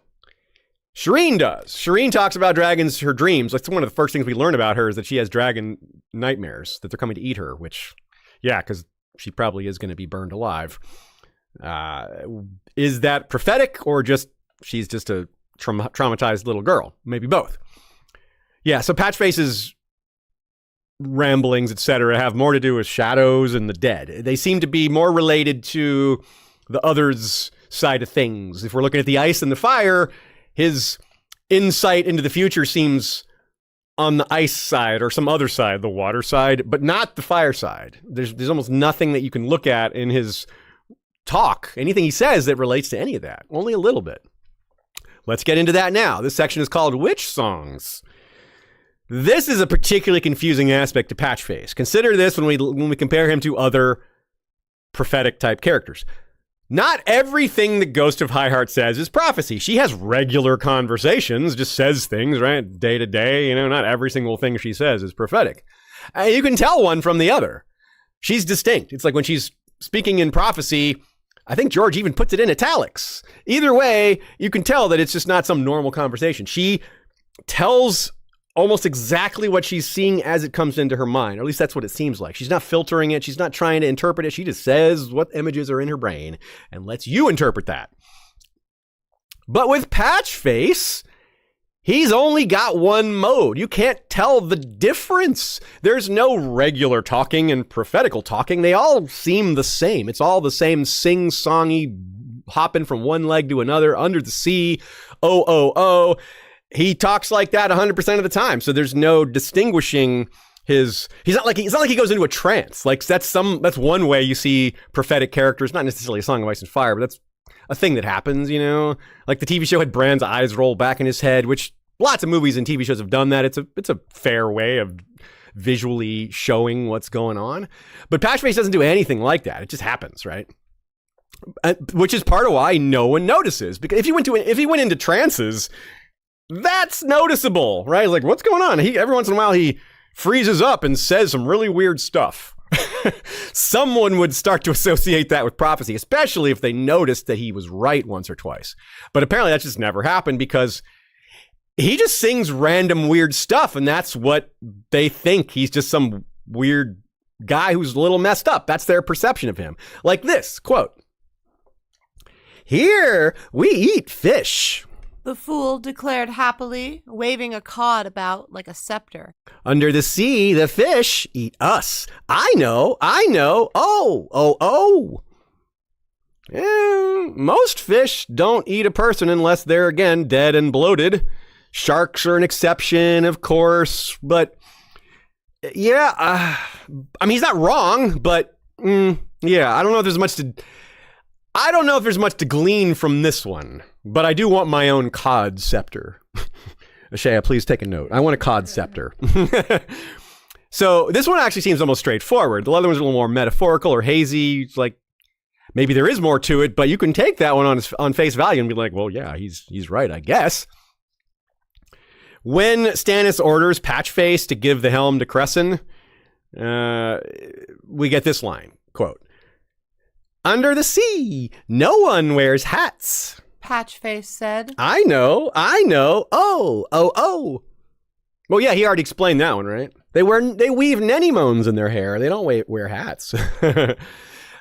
Shireen does. Shireen talks about dragons, her dreams. That's one of the first things we learn about her is that she has dragon nightmares, that they're coming to eat her, which, yeah, because she probably is going to be burned alive. Is that prophetic or just she's just a traumatized little girl? Maybe both. Yeah, so Patchface's ramblings, etc., have more to do with shadows and the dead. They seem to be more related to the other's side of things. If we're looking at the ice and the fire, his insight into the future seems on the ice side or some other side, the water side, but not the fire side. There's almost nothing that you can look at in his talk, anything he says that relates to any of that. Only a little bit. Let's get into that now. This section is called Witch Songs. This is a particularly confusing aspect to Patchface. Consider this when we compare him to other prophetic type characters. Not everything the Ghost of High Heart says is prophecy. She has regular conversations, just says things, right? Day to day, not every single thing she says is prophetic. You can tell one from the other. She's distinct. It's like when she's speaking in prophecy, I think George even puts it in italics. Either way, you can tell that it's just not some normal conversation. She tells almost exactly what she's seeing as it comes into her mind. Or at least that's what it seems like. She's not filtering it. She's not trying to interpret it. She just says what images are in her brain and lets you interpret that. But with Patchface, he's only got one mode. You can't tell the difference. There's no regular talking and prophetical talking. They all seem the same. It's all the same sing-songy, hopping from one leg to another, under the sea, oh. He talks like that 100% of the time. So there's no distinguishing it's not like he goes into a trance. Like that's one way you see prophetic characters, not necessarily a Song of Ice and Fire, but that's a thing that happens, like the TV show had Bran's eyes roll back in his head, which lots of movies and TV shows have done that. It's a fair way of visually showing what's going on. But Patchface doesn't do anything like that. It just happens, right? which is part of why no one notices. Because if he went into trances, that's noticeable, right? Like, what's going on? Every once in a while he freezes up and says some really weird stuff. Someone would start to associate that with prophecy, especially if they noticed that he was right once or twice. But apparently that just never happened because he just sings random weird stuff, and that's what they think. He's just some weird guy who's a little messed up. That's their perception of him. Like this, quote, "Here we eat fish." The fool declared happily, waving a cod about like a scepter. "Under the sea, the fish eat us. I know. Oh. Most fish don't eat a person unless they're, again, dead and bloated. Sharks are an exception, of course, but yeah, I mean, he's not wrong, but yeah, I don't know if there's much to glean from this one. But I do want my own cod scepter. Ashaya, please take a note. I want a cod scepter. So this one actually seems almost straightforward. The other one's a little more metaphorical or hazy. It's like, maybe there is more to it, but you can take that one on face value and be like, well, yeah, he's right, I guess. When Stannis orders Patchface to give the helm to Cresson, we get this line, quote, "Under the sea, no one wears hats." Patchface said. I know. Oh. Well, yeah, he already explained that one, right? They weave anemones in their hair. They don't wear hats.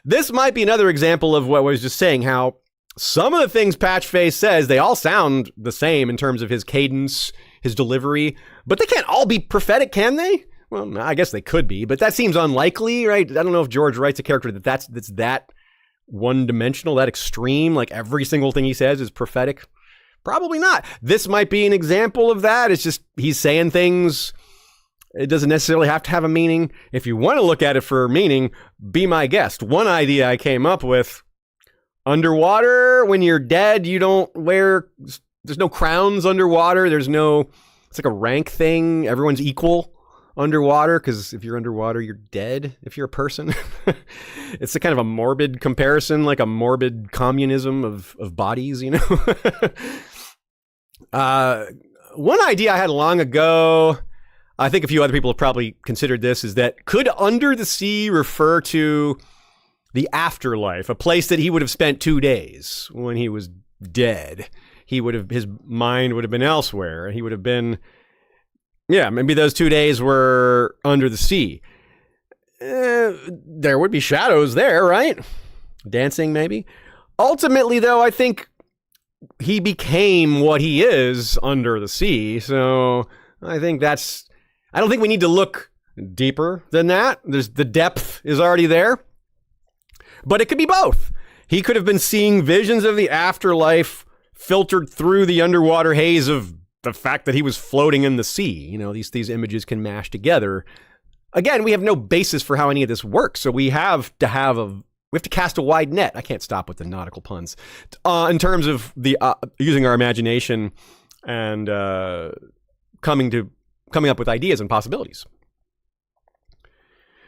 This might be another example of what I was just saying, how some of the things Patchface says, they all sound the same in terms of his cadence, his delivery, but they can't all be prophetic, can they? Well, I guess they could be, but that seems unlikely, right? I don't know if George writes a character that's that one-dimensional, that extreme, like every single thing he says is prophetic. Probably not. This might be an example of that. It's just he's saying things. It doesn't necessarily have to have a meaning. If you want to look at it for meaning, be my guest. One idea I came up with, underwater, when you're dead, you don't wear, there's no crowns underwater. It's like a rank thing. Everyone's equal underwater, because if you're underwater, you're dead if you're a person. It's a kind of a morbid comparison, like a morbid communism of bodies, you know? One idea I had long ago, I think a few other people have probably considered this, is that could under the sea refer to the afterlife, a place that he would have spent 2 days when he was dead? His mind would have been elsewhere, and he would have been, yeah, maybe those 2 days were under the sea. There would be shadows there, right? Dancing, maybe. Ultimately, though, I think he became what he is under the sea. So I don't think we need to look deeper than that. The depth is already there. But it could be both. He could have been seeing visions of the afterlife filtered through the underwater haze of the fact that he was floating in the sea. You know, these images can mash together. Again, we have no basis for how any of this works, so we have to cast a wide net. I can't stop with the nautical puns. In terms of the using our imagination and coming up with ideas and possibilities.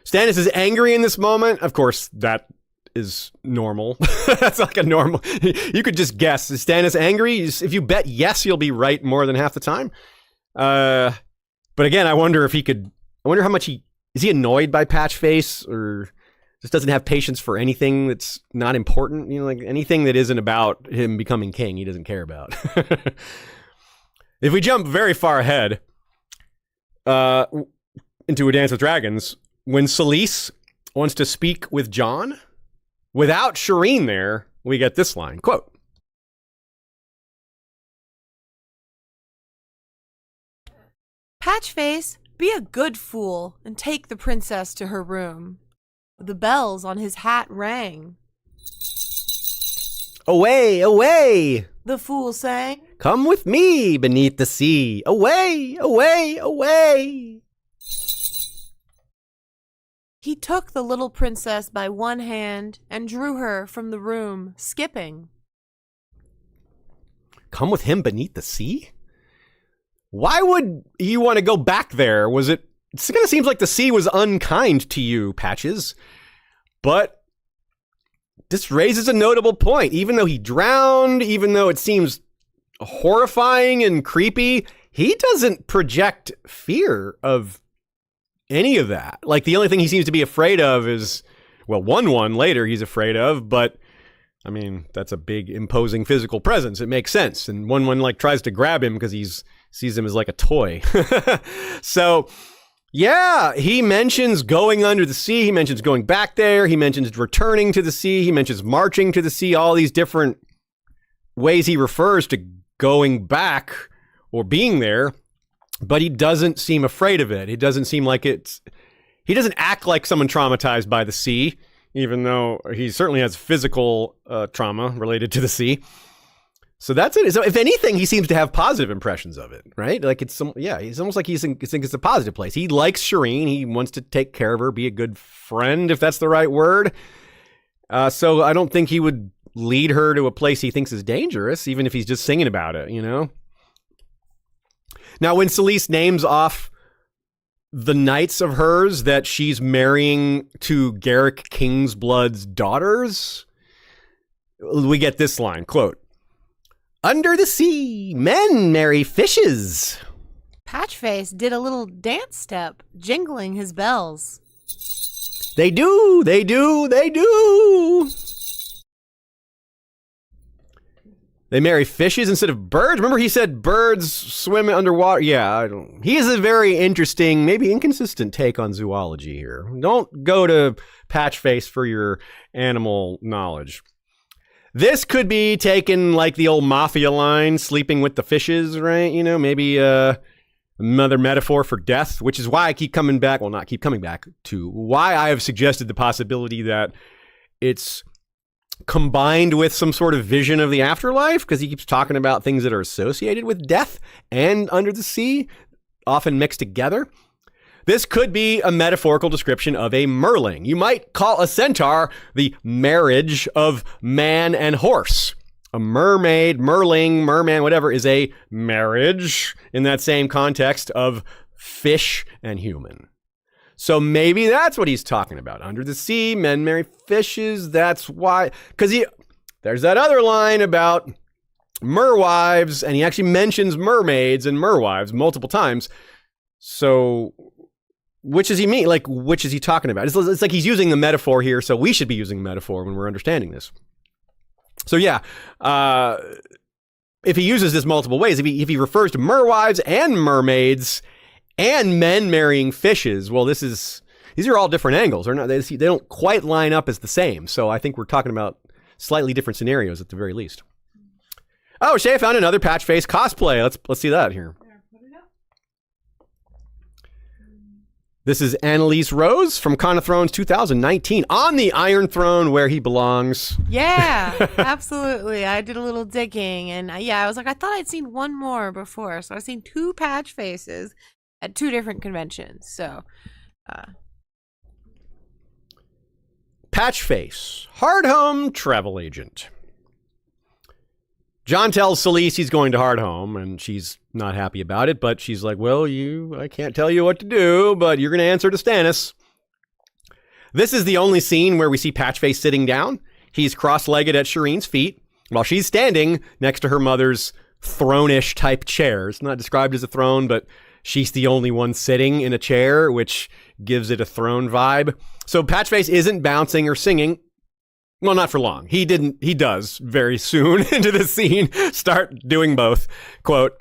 Stannis is angry in this moment. Of course, that is normal. That's like a normal. You could just guess. Is Stannis angry? If you bet yes, you'll be right more than half the time. But again, I wonder how much is he annoyed by Patchface, or just doesn't have patience for anything that's not important? You know, like anything that isn't about him becoming king, he doesn't care about. If we jump very far ahead into A Dance with Dragons, when Selyse wants to speak with Jon, without Shireen there, we get this line, quote, "Patchface, be a good fool and take the princess to her room." The bells on his hat rang. "Away, away," the fool sang. "Come with me beneath the sea. Away, away, away." He took the little princess by one hand and drew her from the room, skipping. Come with him beneath the sea? Why would you want to go back there? It kind of seems like the sea was unkind to you, Patches. But this raises a notable point. Even though he drowned, even though it seems horrifying and creepy, he doesn't project fear of any of that. Like, the only thing he seems to be afraid of is, well, one later he's afraid of, but I mean, that's a big imposing physical presence. It makes sense. And one like tries to grab him because sees him as like a toy. So yeah, he mentions going under the sea. He mentions going back there. He mentions returning to the sea. He mentions marching to the sea, all these different ways he refers to going back or being there, but he doesn't seem afraid of it. It doesn't seem like he doesn't act like someone traumatized by the sea, even though he certainly has physical trauma related to the sea. So that's it. So if anything, he seems to have positive impressions of it, right? Like he's almost like he thinks it's a positive place. He likes Shireen. He wants to take care of her, be a good friend, if that's the right word. So I don't think he would lead her to a place he thinks is dangerous, even if he's just singing about it, you know? Now, when Selyse names off the knights of hers that she's marrying to Garrick Kingsblood's daughters, we get this line, quote, "Under the sea, men marry fishes." Patchface did a little dance step, jingling his bells. They do. They marry fishes instead of birds. Remember he said birds swim underwater? Yeah, he has a very interesting, maybe inconsistent take on zoology here. Don't go to Patchface for your animal knowledge. This could be taken like the old mafia line, sleeping with the fishes, right? You know, maybe another metaphor for death, which is why I keep coming back. Well, not keep coming back to why I have suggested the possibility that it's combined with some sort of vision of the afterlife, because he keeps talking about things that are associated with death and under the sea, often mixed together. This could be a metaphorical description of a merling. You might call a centaur the marriage of man and horse. A mermaid, merling, merman, whatever, is a marriage in that same context of fish and human. So maybe that's what he's talking about. Under the sea, men marry fishes. That's why, because there's that other line about merwives, and he actually mentions mermaids and merwives multiple times. So which does he mean? Like, which is he talking about? It's like he's using the metaphor here, so we should be using the metaphor when we're understanding this. So yeah, if he uses this multiple ways, if he refers to merwives and mermaids and men marrying fishes, well, these are all different angles. They don't quite line up as the same. So I think we're talking about slightly different scenarios at the very least. Oh, Shay found another Patchface cosplay. Let's see that here. This is Annalise Rose from Con of Thrones 2019 on the Iron Throne where he belongs. Yeah, absolutely. I did a little digging, and I was like, I thought I'd seen one more before. So I've seen two Patchfaces at two different conventions. So, Patchface, Hardhome travel agent. Jon tells Selyse he's going to Hardhome, and she's not happy about it, but she's like, well, I can't tell you what to do, but you're going to answer to Stannis. This is the only scene where we see Patchface sitting down. He's cross-legged at Shireen's feet, while she's standing next to her mother's throne-ish type chair. It's not described as a throne, but she's the only one sitting in a chair, which gives it a throne vibe. So Patchface isn't bouncing or singing. Well, not for long. He does very soon into the scene start doing both. Quote,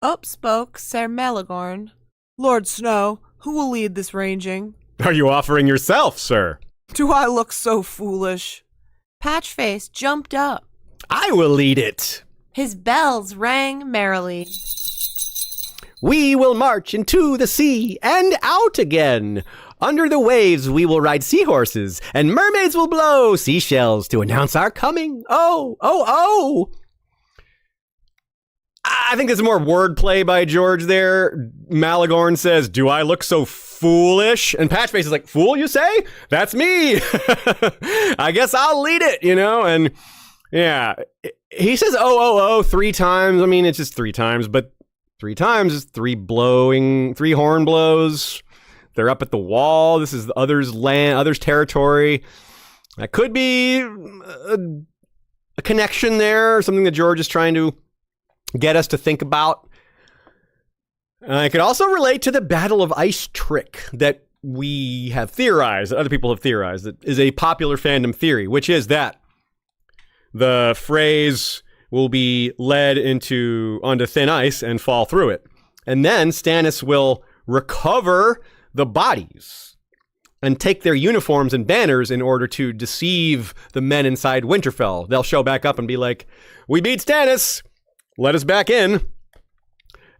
up spoke Ser Melagorn. Lord Snow, who will lead this ranging? Are you offering yourself, sir? Do I look so foolish? Patchface jumped up. I will lead it. His bells rang merrily. We will march into the sea and out again. Under the waves we will ride seahorses, and mermaids will blow seashells to announce our coming. Oh, oh, oh. I think there's more wordplay by George there. Malagorn says, do I look so foolish? And Patchface is like, fool, you say? That's me. I guess I'll lead it, you know? And yeah, he says, oh, 3 times. I mean, it's just 3 times, but 3 times is 3 horn blows. They're up at the wall. This is the others' land, others' territory. That could be a connection there, something that George is trying to get us to think about. It could also relate to the Battle of Ice Trick that we have theorized, that other people have theorized, that is a popular fandom theory, which is that the Freys will be led onto thin ice and fall through it. And then Stannis will recover the bodies and take their uniforms and banners in order to deceive the men inside Winterfell. They'll show back up and be like, we beat Stannis, let us back in.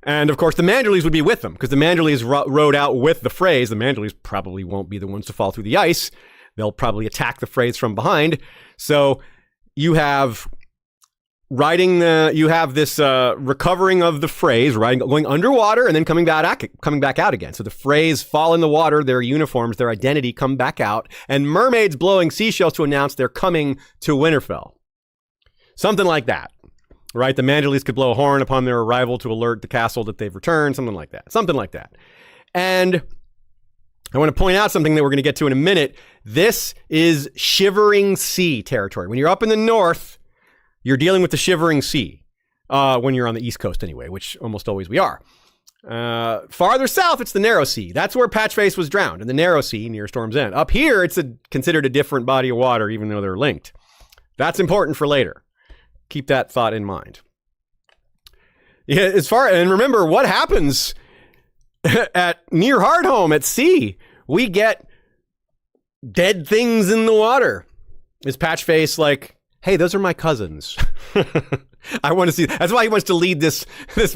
And of course, the Manderleys would be with them, because the Manderleys rode out with the Freys. The Manderleys probably won't be the ones to fall through the ice. They'll probably attack the Freys from behind. So you have this recovering of the Freys, going underwater and then coming back out again. So the Freys fall in the water, their uniforms, their identity come back out, and mermaids blowing seashells to announce they're coming to Winterfell. Something like that. Right, the Manderleys could blow a horn upon their arrival to alert the castle that they've returned, something like that. And I want to point out something that we're going to get to in a minute. This is Shivering Sea territory. When you're up in the north, you're dealing with the Shivering Sea. When you're on the East Coast anyway, which almost always we are. Farther south, it's the Narrow Sea. That's where Patchface was drowned, in the Narrow Sea near Storm's End. Up here, it's considered a different body of water, even though they're linked. That's important for later. Keep that thought in mind. Yeah, and remember what happens at near Hardhome at sea. We get dead things in the water. Is Patchface like, hey, those are my cousins. I want to see. That's why he wants to lead this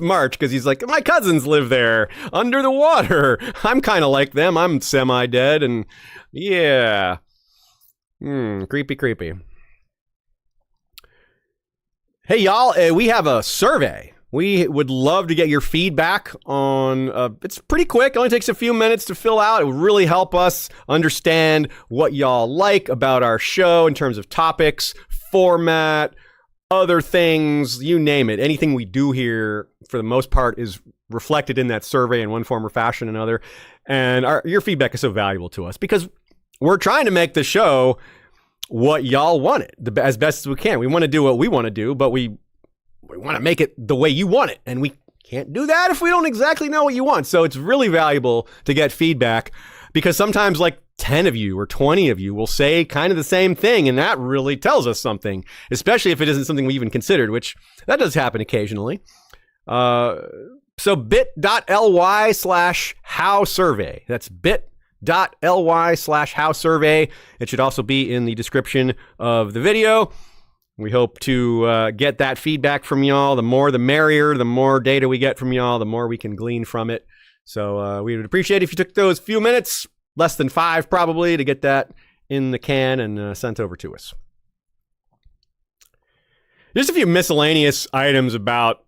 march, because he's like, my cousins live there under the water. I'm kind of like them. I'm semi-dead, and yeah, creepy. Hey, y'all, we have a survey. We would love to get your feedback on, it's pretty quick. It only takes a few minutes to fill out. It would really help us understand what y'all like about our show in terms of topics, format, other things, you name it. Anything we do here, for the most part, is reflected in that survey in one form or fashion or another. And your feedback is so valuable to us, because we're trying to make the show what y'all want it as best as we can. We want to do what we want to do, but we want to make it the way you want it. And we can't do that if we don't exactly know what you want. So it's really valuable to get feedback, because sometimes like 10 of you or 20 of you will say kind of the same thing. And that really tells us something, especially if it isn't something we even considered, which that does happen occasionally. So bit.ly/how survey. That's bit.ly/how survey. It should also be in the description of the video. We hope to get that feedback from y'all. The more the merrier. The more data we get from y'all, the more we can glean from it. So we would appreciate if you took those few minutes, less than 5 probably, to get that in the can and sent over to us. Just a few miscellaneous items about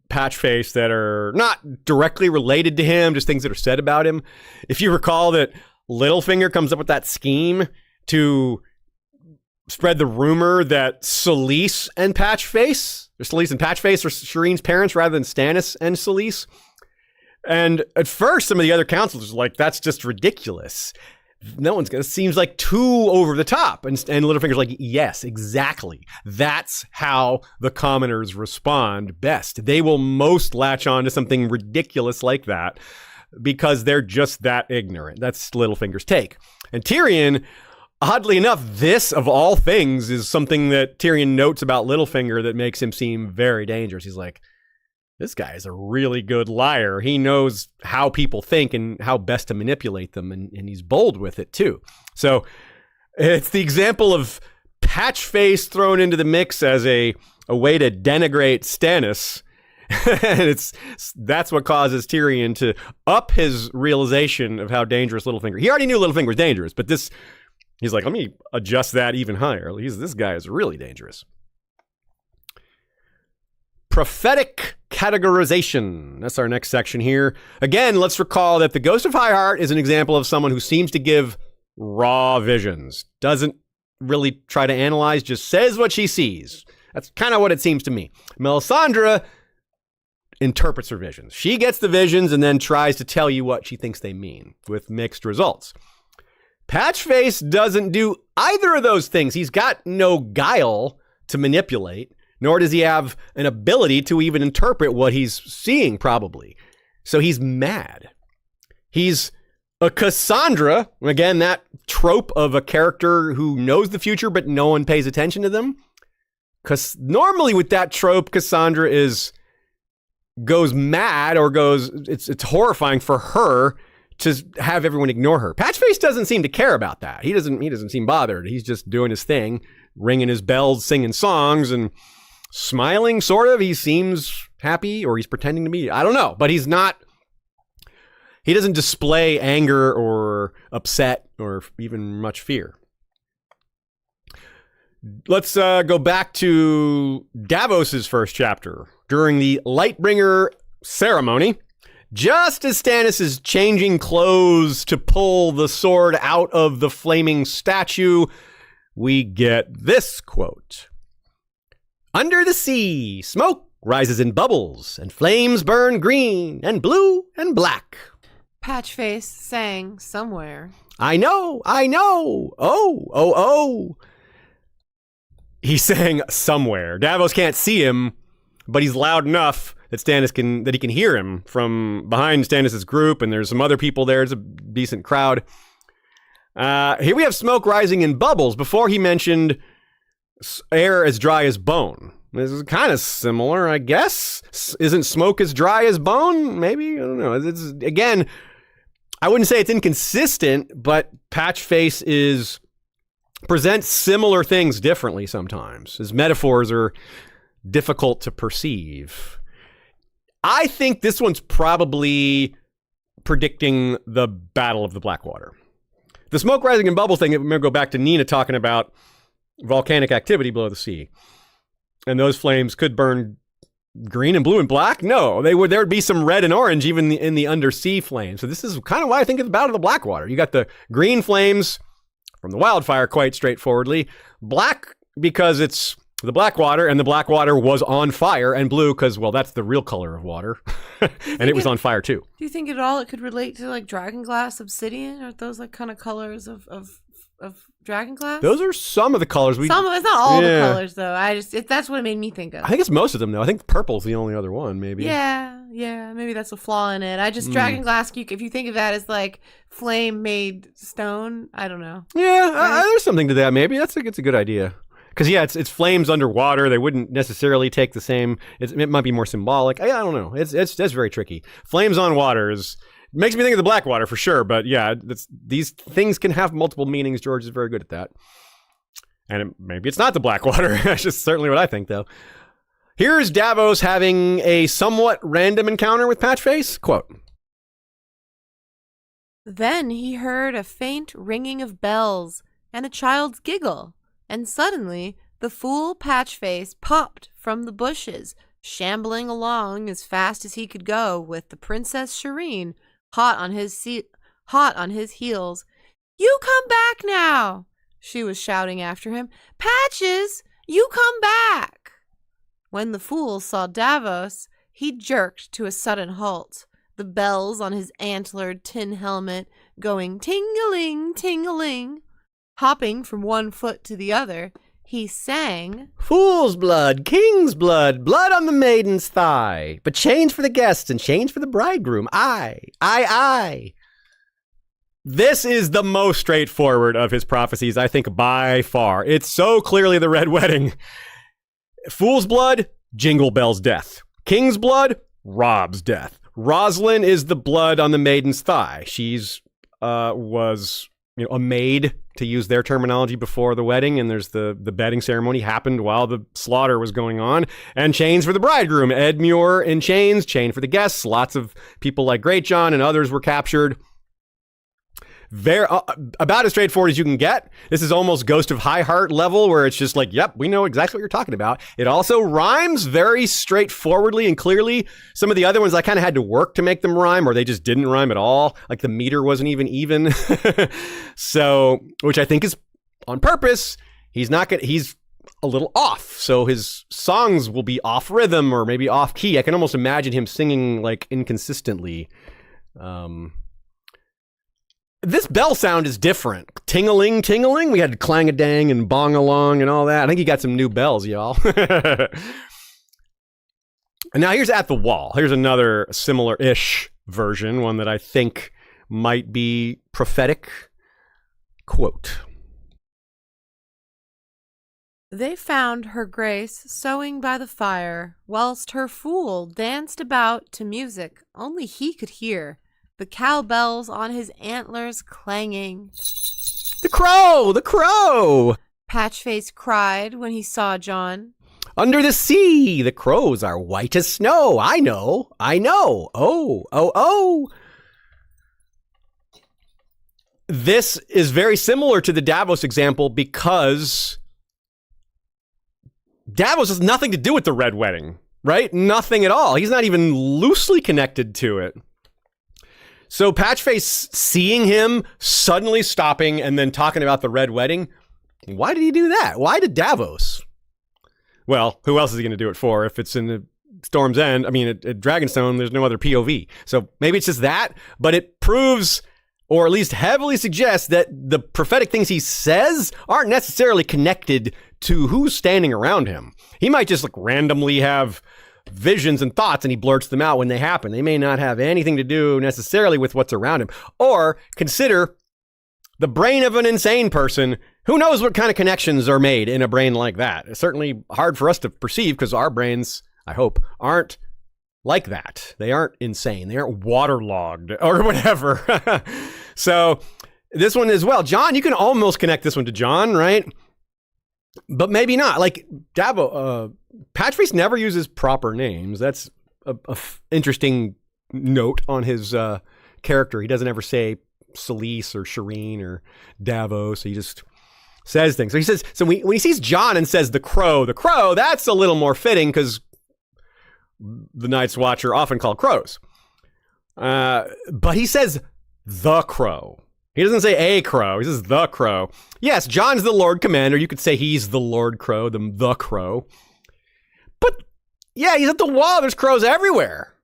Patchface that are not directly related to him, just things that are said about him. If you recall that Littlefinger comes up with that scheme to spread the rumor that Selyse and Patchface are Shireen's parents rather than Stannis and Selyse. And at first, some of the other counselors were like, that's just ridiculous. No one's gonna, seems like too over the top. And Littlefinger's like, yes, exactly. That's how the commoners respond best. They will most latch on to something ridiculous like that because they're just that ignorant. That's Littlefinger's take. And Tyrion, oddly enough, this of all things is something that Tyrion notes about Littlefinger that makes him seem very dangerous. He's like, this guy is a really good liar. He knows how people think and how best to manipulate them, and he's bold with it too. So it's the example of Patchface thrown into the mix as a way to denigrate Stannis. And that's what causes Tyrion to up his realization of how dangerous Littlefinger. He already knew Littlefinger was dangerous, but he's like, let me adjust that even higher. This guy is really dangerous. Prophetic categorization. That's our next section here. Again, let's recall that the Ghost of Highheart is an example of someone who seems to give raw visions. Doesn't really try to analyze, just says what she sees. That's kind of what it seems to me. Melisandre interprets her visions. She gets the visions and then tries to tell you what she thinks they mean, with mixed results. Patchface doesn't do either of those things. He's got no guile to manipulate, nor does he have an ability to even interpret what he's seeing, probably. So he's mad. He's a Cassandra, again, that trope of a character who knows the future, but no one pays attention to them. Because normally with that trope, Cassandra goes mad or it's horrifying for her to have everyone ignore her. Patchface doesn't seem to care about that. He doesn't seem bothered. He's just doing his thing, ringing his bells, singing songs, and smiling, sort of. He seems happy, or he's pretending to be. I don't know, but he's not. He doesn't display anger or upset or even much fear. Let's go back to Davos's first chapter. During the Lightbringer ceremony, just as Stannis is changing clothes to pull the sword out of the flaming statue, we get this quote. Under the sea, smoke rises in bubbles, and flames burn green and blue and black. Patchface sang somewhere. I know. Oh. He sang somewhere. Davos can't see him, but he's loud enough that he can hear him from behind Stannis' group, and there's some other people there. It's a decent crowd. Here we have smoke rising in bubbles. Before he mentioned air as dry as bone. This is kind of similar, I guess. Isn't smoke as dry as bone? Maybe? I don't know. It's, again, I wouldn't say it's inconsistent, but Patchface presents similar things differently sometimes. His metaphors are difficult to perceive. I think this one's probably predicting the Battle of the Blackwater. The smoke rising in bubbles thing, I'm going to go back to Nina talking about volcanic activity below the sea. And those flames could burn green and blue and black? No, there would be some red and orange even in the undersea flames. So this is kind of why I think it's the Battle of the Blackwater. You got the green flames from the wildfire quite straightforwardly. Black because it's the Blackwater, and the Blackwater was on fire, and blue because, well, that's the real color of water. And it was on fire too. Do you think at all it could relate to like dragonglass, obsidian? Are those like kind of colors of dragonglass? Those are some of the colors. It's not all the colors though. That's what it made me think of. I think it's most of them though. I think purple's the only other one, maybe. Yeah. Maybe that's a flaw in it. Dragonglass. If you think of that as like flame made stone, I don't know. Yeah, right? There's something to that. Maybe it's a good idea. Because it's flames underwater. They wouldn't necessarily take the same. It might be more symbolic. I don't know. It's very tricky. Flames on water makes me think of the Blackwater for sure. But yeah, these things can have multiple meanings. George is very good at that. And maybe it's not the Blackwater. That's just certainly what I think, though. Here's Davos having a somewhat random encounter with Patchface. Quote. Then he heard a faint ringing of bells and a child's giggle. And suddenly, the fool Patchface popped from the bushes, shambling along as fast as he could go, with the Princess Shireen hot on his heels. "You come back now!" she was shouting after him. "Patches, you come back!" When the fool saw Davos, he jerked to a sudden halt, the bells on his antlered tin helmet going ting-a-ling, ting-a-ling. Hopping from one foot to the other, he sang, "Fool's blood, king's blood, blood on the maiden's thigh, but chains for the guests and chains for the bridegroom. I. This is the most straightforward of his prophecies, I think, by far. It's so clearly the Red Wedding. Fool's blood, Jingle Bell's death. King's blood, Robb's death. Rosalind is the blood on the maiden's thigh. She's was a maid, to use their terminology, before the wedding, and there's the bedding ceremony happened while the slaughter was going on. And chains for the bridegroom. Edmure in chains, chain for the guests. Lots of people like Greatjon and others were captured. About as straightforward as you can get. This is almost Ghost of High Heart level, where it's just like, yep, we know exactly what you're talking about. It also rhymes very straightforwardly and clearly. Some of the other ones I kind of had to work to make them rhyme, or they just didn't rhyme at all. Like the meter wasn't even. So, which I think is on purpose. He's a little off. So his songs will be off rhythm or maybe off key. I can almost imagine him singing like inconsistently. This bell sound is different. Ting-a-ling, ting-a-ling. We had clang-a-dang and bong-along and all that. I think he got some new bells, y'all. And now here's At the Wall. Here's another similar-ish version, one that I think might be prophetic. Quote. They found her grace sewing by the fire, whilst her fool danced about to music only he could hear, the cowbells on his antlers clanging. The crow! The crow! Patchface cried when he saw Jon. Under the sea, the crows are white as snow. I know, I know. Oh, oh, oh. This is very similar to the Davos example because Davos has nothing to do with the Red Wedding, right? Nothing at all. He's not even loosely connected to it. So Patchface seeing him suddenly stopping and then talking about the Red Wedding, why did he do that? Why did Davos? Well, who else is he going to do it for if it's in the Storm's End? I mean, at Dragonstone, there's no other POV. So maybe it's just that, but it proves, or at least heavily suggests, that the prophetic things he says aren't necessarily connected to who's standing around him. He might just like randomly have visions and thoughts and he blurts them out when they happen. They may not have anything to do necessarily with what's around him. Or consider the brain of an insane person. Who knows what kind of connections are made in a brain like that? It's certainly hard for us to perceive because our brains, I hope, aren't like that. They aren't insane. They aren't waterlogged or whatever. So this one as well. Jon, you can almost connect this one to Jon, right? But maybe not. Like Patchface never uses proper names. That's a interesting note on his character. He doesn't ever say Selyse or Shireen or Davos. He just says things. So he says, so when he sees Jon and says the crow, that's a little more fitting because the Night's Watch are often called crows. But he says the crow. He doesn't say a crow. He says the crow. Yes, Jon's the Lord Commander. You could say he's the Lord Crow, the crow. But yeah, he's at the wall. There's crows everywhere.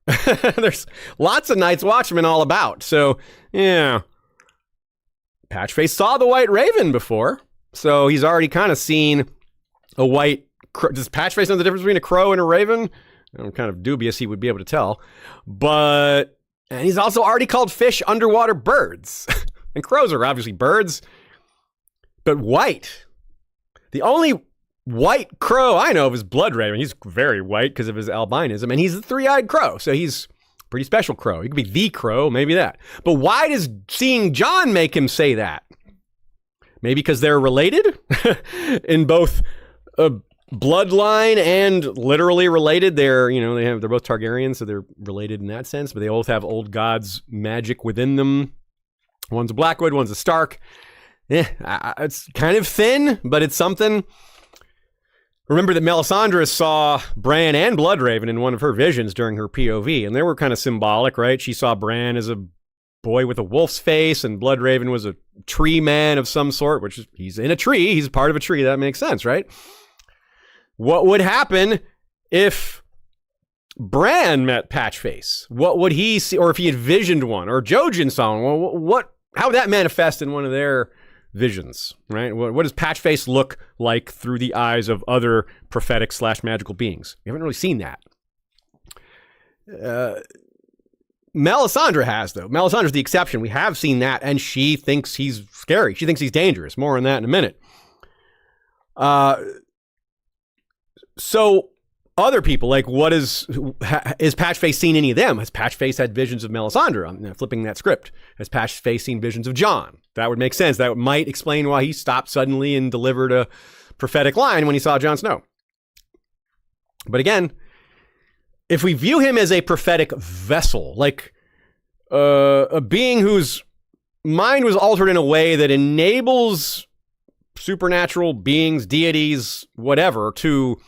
There's lots of Night's Watchmen all about. So yeah, Patchface saw the White Raven before. So he's already kind of seen a white crow. Does Patchface know the difference between a crow and a raven? I'm kind of dubious he would be able to tell. And he's also already called fish underwater birds. And crows are obviously birds. But white. The only white crow I know of is Bloodraven. He's very white because of his albinism. And he's the three-eyed crow. So he's a pretty special crow. He could be the crow, maybe that. But why does seeing Jon make him say that? Maybe because they're related in both bloodline and literally related. They're both Targaryens, so they're related in that sense. But they both have old gods' magic within them. One's a Blackwood, one's a Stark. It's kind of thin, but it's something. Remember that Melisandre saw Bran and Bloodraven in one of her visions during her POV, and they were kind of symbolic, right? She saw Bran as a boy with a wolf's face, and Bloodraven was a tree man of some sort, which is, he's in a tree. He's part of a tree. That makes sense, right? What would happen if Bran met Patchface? What would he see? Or if he had visioned one, or Jojen saw one? Well, how would that manifest in one of their visions, right? What does Patchface look like through the eyes of other prophetic / magical beings? We haven't really seen that. Melisandre has, though. Melisandre's the exception. We have seen that, and she thinks he's scary. She thinks he's dangerous. More on that in a minute. So other people, like is Patchface seen any of them? Has Patchface had visions of Melisandre? I'm flipping that script. Has Patchface seen visions of Jon? That would make sense. That might explain why he stopped suddenly and delivered a prophetic line when he saw Jon Snow. But again, if we view him as a prophetic vessel, like a being whose mind was altered in a way that enables supernatural beings, deities, whatever, to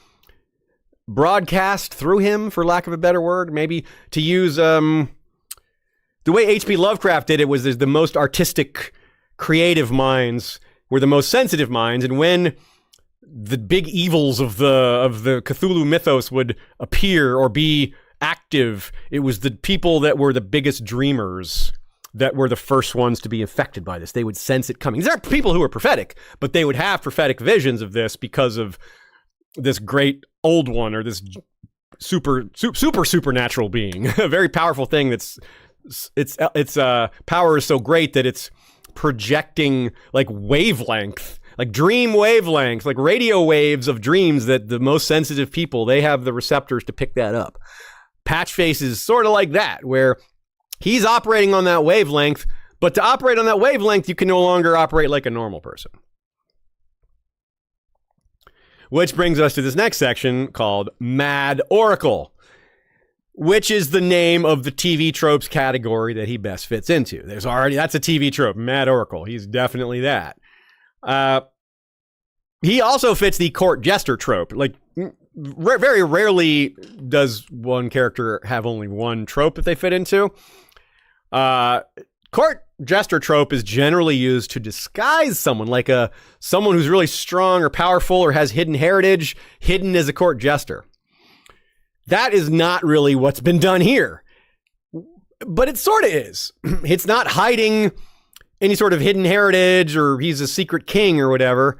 broadcast through him, for lack of a better word, maybe to use the way H.P. Lovecraft did it was there's the most artistic, creative minds were the most sensitive minds, and when the big evils of the Cthulhu mythos would appear or be active. It was the people that were the biggest dreamers that were the first ones to be affected by this. They would sense it coming. There are people who are prophetic, but they would have prophetic visions of this because of this great old one or this supernatural being, a very powerful thing its power is so great that it's projecting like wavelength, like dream wavelengths, like radio waves of dreams that the most sensitive people, they have the receptors to pick that up. Patchface is sort of like that, where he's operating on that wavelength, but to operate on that wavelength, you can no longer operate like a normal person. Which brings us to this next section called Mad Oracle, which is the name of the TV tropes category that he best fits into. That's a TV trope, Mad Oracle. He's definitely that. He also fits the court jester trope. Like, very rarely does one character have only one trope that they fit into. Court jester trope is generally used to disguise someone, like someone who's really strong or powerful or has hidden heritage, hidden as a court jester. That is not really what's been done here. But it sort of is. It's not hiding any sort of hidden heritage or he's a secret king or whatever.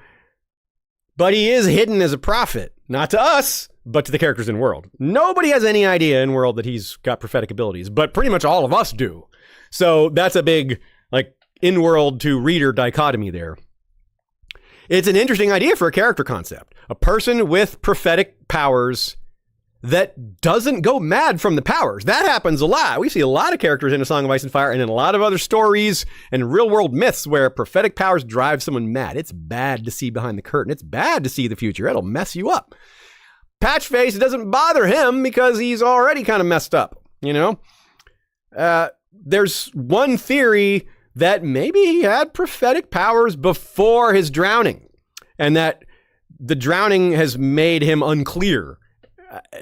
But he is hidden as a prophet. Not to us, but to the characters in world. Nobody has any idea in world that he's got prophetic abilities, but pretty much all of us do. So that's a big, like, in-world to reader dichotomy there. It's an interesting idea for a character concept. A person with prophetic powers that doesn't go mad from the powers. That happens a lot. We see a lot of characters in A Song of Ice and Fire and in a lot of other stories and real-world myths where prophetic powers drive someone mad. It's bad to see behind the curtain. It's bad to see the future. It'll mess you up. Patchface, it doesn't bother him because he's already kind of messed up, you know? There's one theory that maybe he had prophetic powers before his drowning and that the drowning has made him unclear.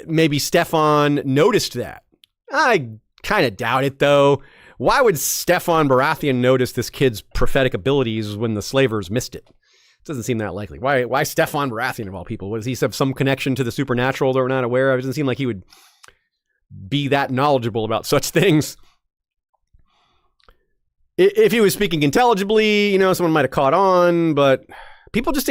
Maybe Stefan noticed that. I kind of doubt it, though. Why would Stefan Baratheon notice this kid's prophetic abilities when the slavers missed it? It doesn't seem that likely. Why Stefan Baratheon, of all people? Does he have some connection to the supernatural that we're not aware of? It doesn't seem like he would be that knowledgeable about such things. If he was speaking intelligibly, you know, someone might have caught on, but people just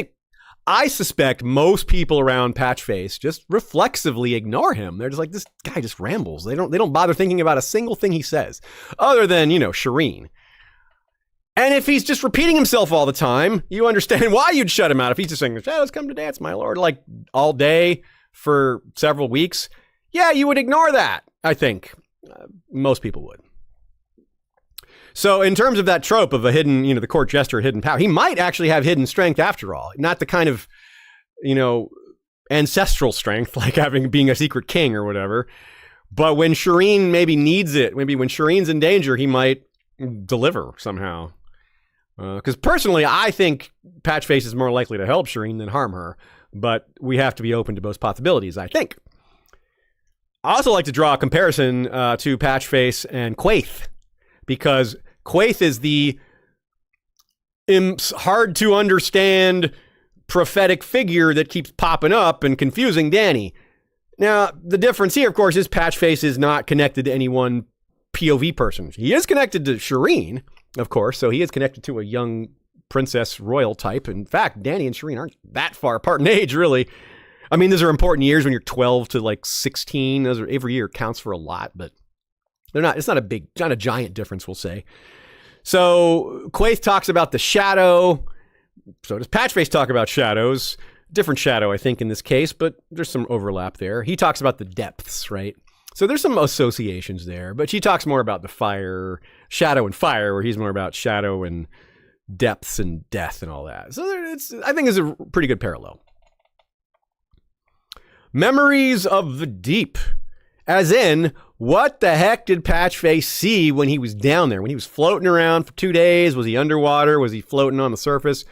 I suspect most people around Patchface just reflexively ignore him. They're just like, this guy just rambles. They don't bother thinking about a single thing he says, other than, you know, Shireen. And if he's just repeating himself all the time, you understand why you'd shut him out. If he's just saying, shadows come to dance, my lord, like all day for several weeks, yeah, you would ignore that, I think. Most people would. So in terms of that trope of a hidden, you know, the court jester, hidden power, he might actually have hidden strength after all. Not the kind of, you know, ancestral strength, like being a secret king or whatever. But when Shireen maybe needs it, maybe when Shireen's in danger, he might deliver somehow. Because personally, I think Patchface is more likely to help Shireen than harm her. But we have to be open to both possibilities, I think. I also like to draw a comparison to Patchface and Quaithe. Because Quaithe is the hard to understand prophetic figure that keeps popping up and confusing Dany. Now, the difference here, of course, is Patchface is not connected to any one POV person. He is connected to Shireen, of course, so he is connected to a young princess royal type. In fact, Dany and Shireen aren't that far apart in age, really. I mean, those are important years when you're 12 to like 16. Every year counts for a lot, but it's not a giant difference, we'll say. So Quaithe talks about the shadow. So does Patchface talk about shadows. Different shadow, I think, in this case, but there's some overlap there. He talks about the depths, right? So there's some associations there, but she talks more about the shadow and fire, where he's more about shadow and depths and death and all that. So I think it's a pretty good parallel. Memories of the Deep. As in, what the heck did Patchface see when he was down there? When he was floating around for 2 days? Was he underwater? Was he floating on the surface?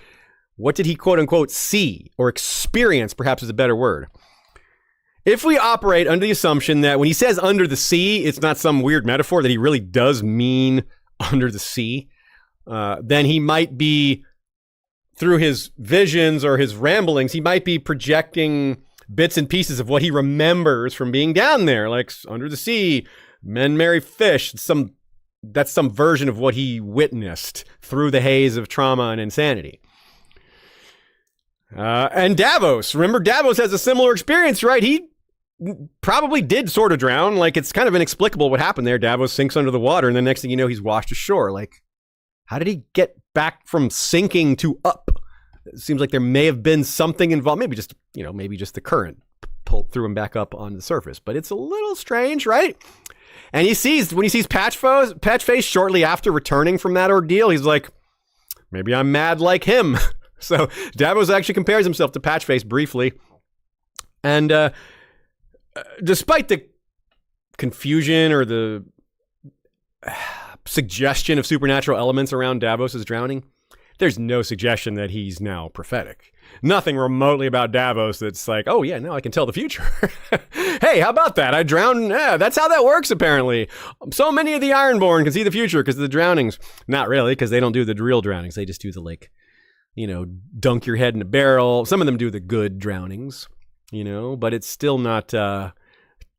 What did he quote unquote see or experience, perhaps is a better word? If we operate under the assumption that when he says under the sea, it's not some weird metaphor, that he really does mean under the sea, then he might be through his visions or his ramblings, he might be projecting bits and pieces of what he remembers from being down there, like under the sea, men marry fish. That's some version of what he witnessed through the haze of trauma and insanity. And Davos. Remember, Davos has a similar experience, right? He probably did sort of drown. Like, it's kind of inexplicable what happened there. Davos sinks under the water, and the next thing you know, he's washed ashore. Like, how did he get back from sinking to up? It seems like there may have been something involved. Maybe just the current threw him back up on the surface. But it's a little strange, right? And when he sees Patchface shortly after returning from that ordeal, he's like, maybe I'm mad like him. So Davos actually compares himself to Patchface briefly. And despite the confusion or the suggestion of supernatural elements around Davos' drowning, there's no suggestion that he's now prophetic. Nothing remotely about Davos that's like, oh yeah, now I can tell the future. Hey, how about that? I drowned. Yeah, that's how that works, apparently. So many of the Ironborn can see the future because of the drownings. Not really, because they don't do the real drownings. They just do the, like, dunk your head in a barrel. Some of them do the good drownings, but it's still not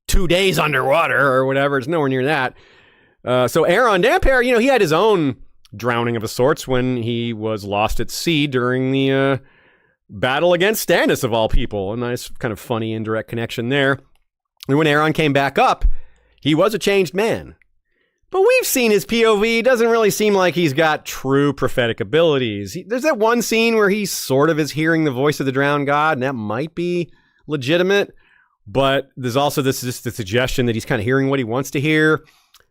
2 days underwater or whatever. It's nowhere near that. So Aeron Damphair, he had his own drowning of a sorts when he was lost at sea during the battle against Stannis, of all people. A nice kind of funny indirect connection there. And when Aeron came back up, he was a changed man. But we've seen his POV. It doesn't really seem like he's got true prophetic abilities. There's that one scene where he sort of is hearing the voice of the drowned god, and that might be legitimate. But there's also the suggestion that he's kind of hearing what he wants to hear.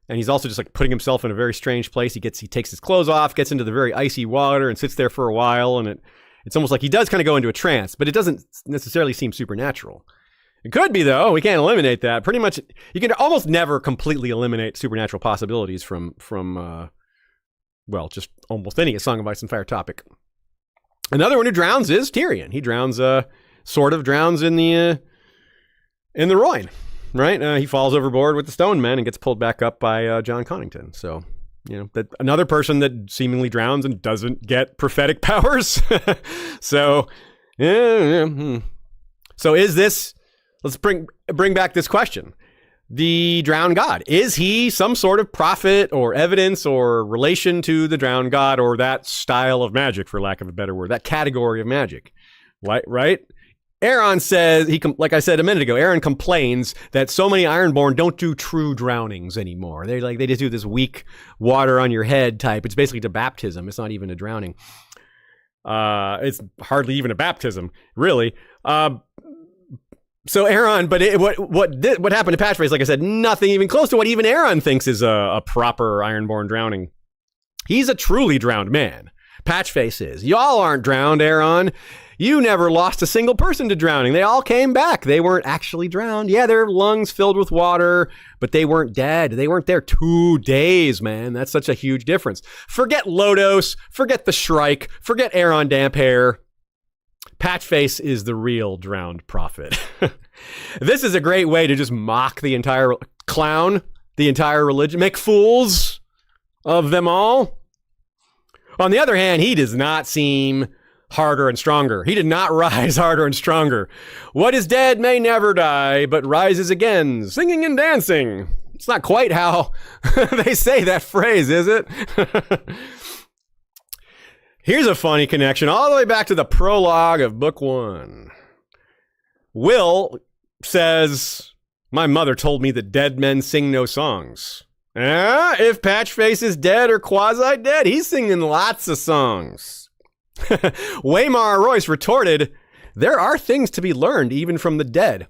And he's also just like putting himself in a very strange place. He takes his clothes off, gets into the very icy water and sits there for a while. And it's almost like he does kind of go into a trance, but it doesn't necessarily seem supernatural. It could be, though. We can't eliminate that. Pretty much, you can almost never completely eliminate supernatural possibilities from just almost any Song of Ice and Fire topic. Another one who drowns is Tyrion. He drowns in the Rhoyne. Right? He falls overboard with the Stone Men and gets pulled back up by Jon Connington. So, that another person that seemingly drowns and doesn't get prophetic powers. So, So is this, let's bring back this question. The drowned god, is he some sort of prophet or evidence or relation to the drowned god, or that style of magic, for lack of a better word, that category of magic? Right? Aeron says, like I said a minute ago, Aeron complains that so many Ironborn don't do true drownings anymore. They just do this weak water on your head type. It's basically a baptism. It's not even a drowning. It's hardly even a baptism, really. So Aeron, but what happened to Patchface? Like I said, nothing even close to what even Aeron thinks is a proper Ironborn drowning. He's a truly drowned man. Patchface is. Y'all aren't drowned, Aeron. You never lost a single person to drowning. They all came back. They weren't actually drowned. Yeah, their lungs filled with water, but they weren't dead. They weren't there 2 days, man. That's such a huge difference. Forget Lodos. Forget the Shrike. Forget Aeron Damphair. Patchface is the real drowned prophet. This is a great way to just mock the entire religion, make fools of them all. On the other hand, he does not seem harder and stronger. He did not rise harder and stronger. What is dead may never die, but rises again, singing and dancing. It's not quite how they say that phrase, is it? Here's a funny connection all the way back to the prologue of book 1. Will says, my mother told me that dead men sing no songs. If Patchface is dead or quasi-dead, he's singing lots of songs. Waymar Royce retorted, there are things to be learned even from the dead.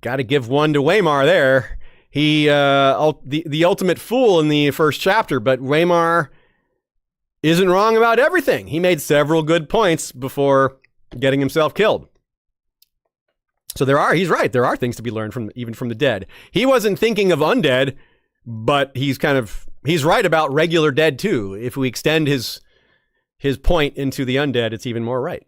Got to give one to Waymar there. He, the ultimate fool in the first chapter, but Waymar isn't wrong about everything. He made several good points before getting himself killed. So he's right. There are things to be learned even from the dead. He wasn't thinking of undead, but he's right about regular dead too. If we extend his point into the undead, it's even more right.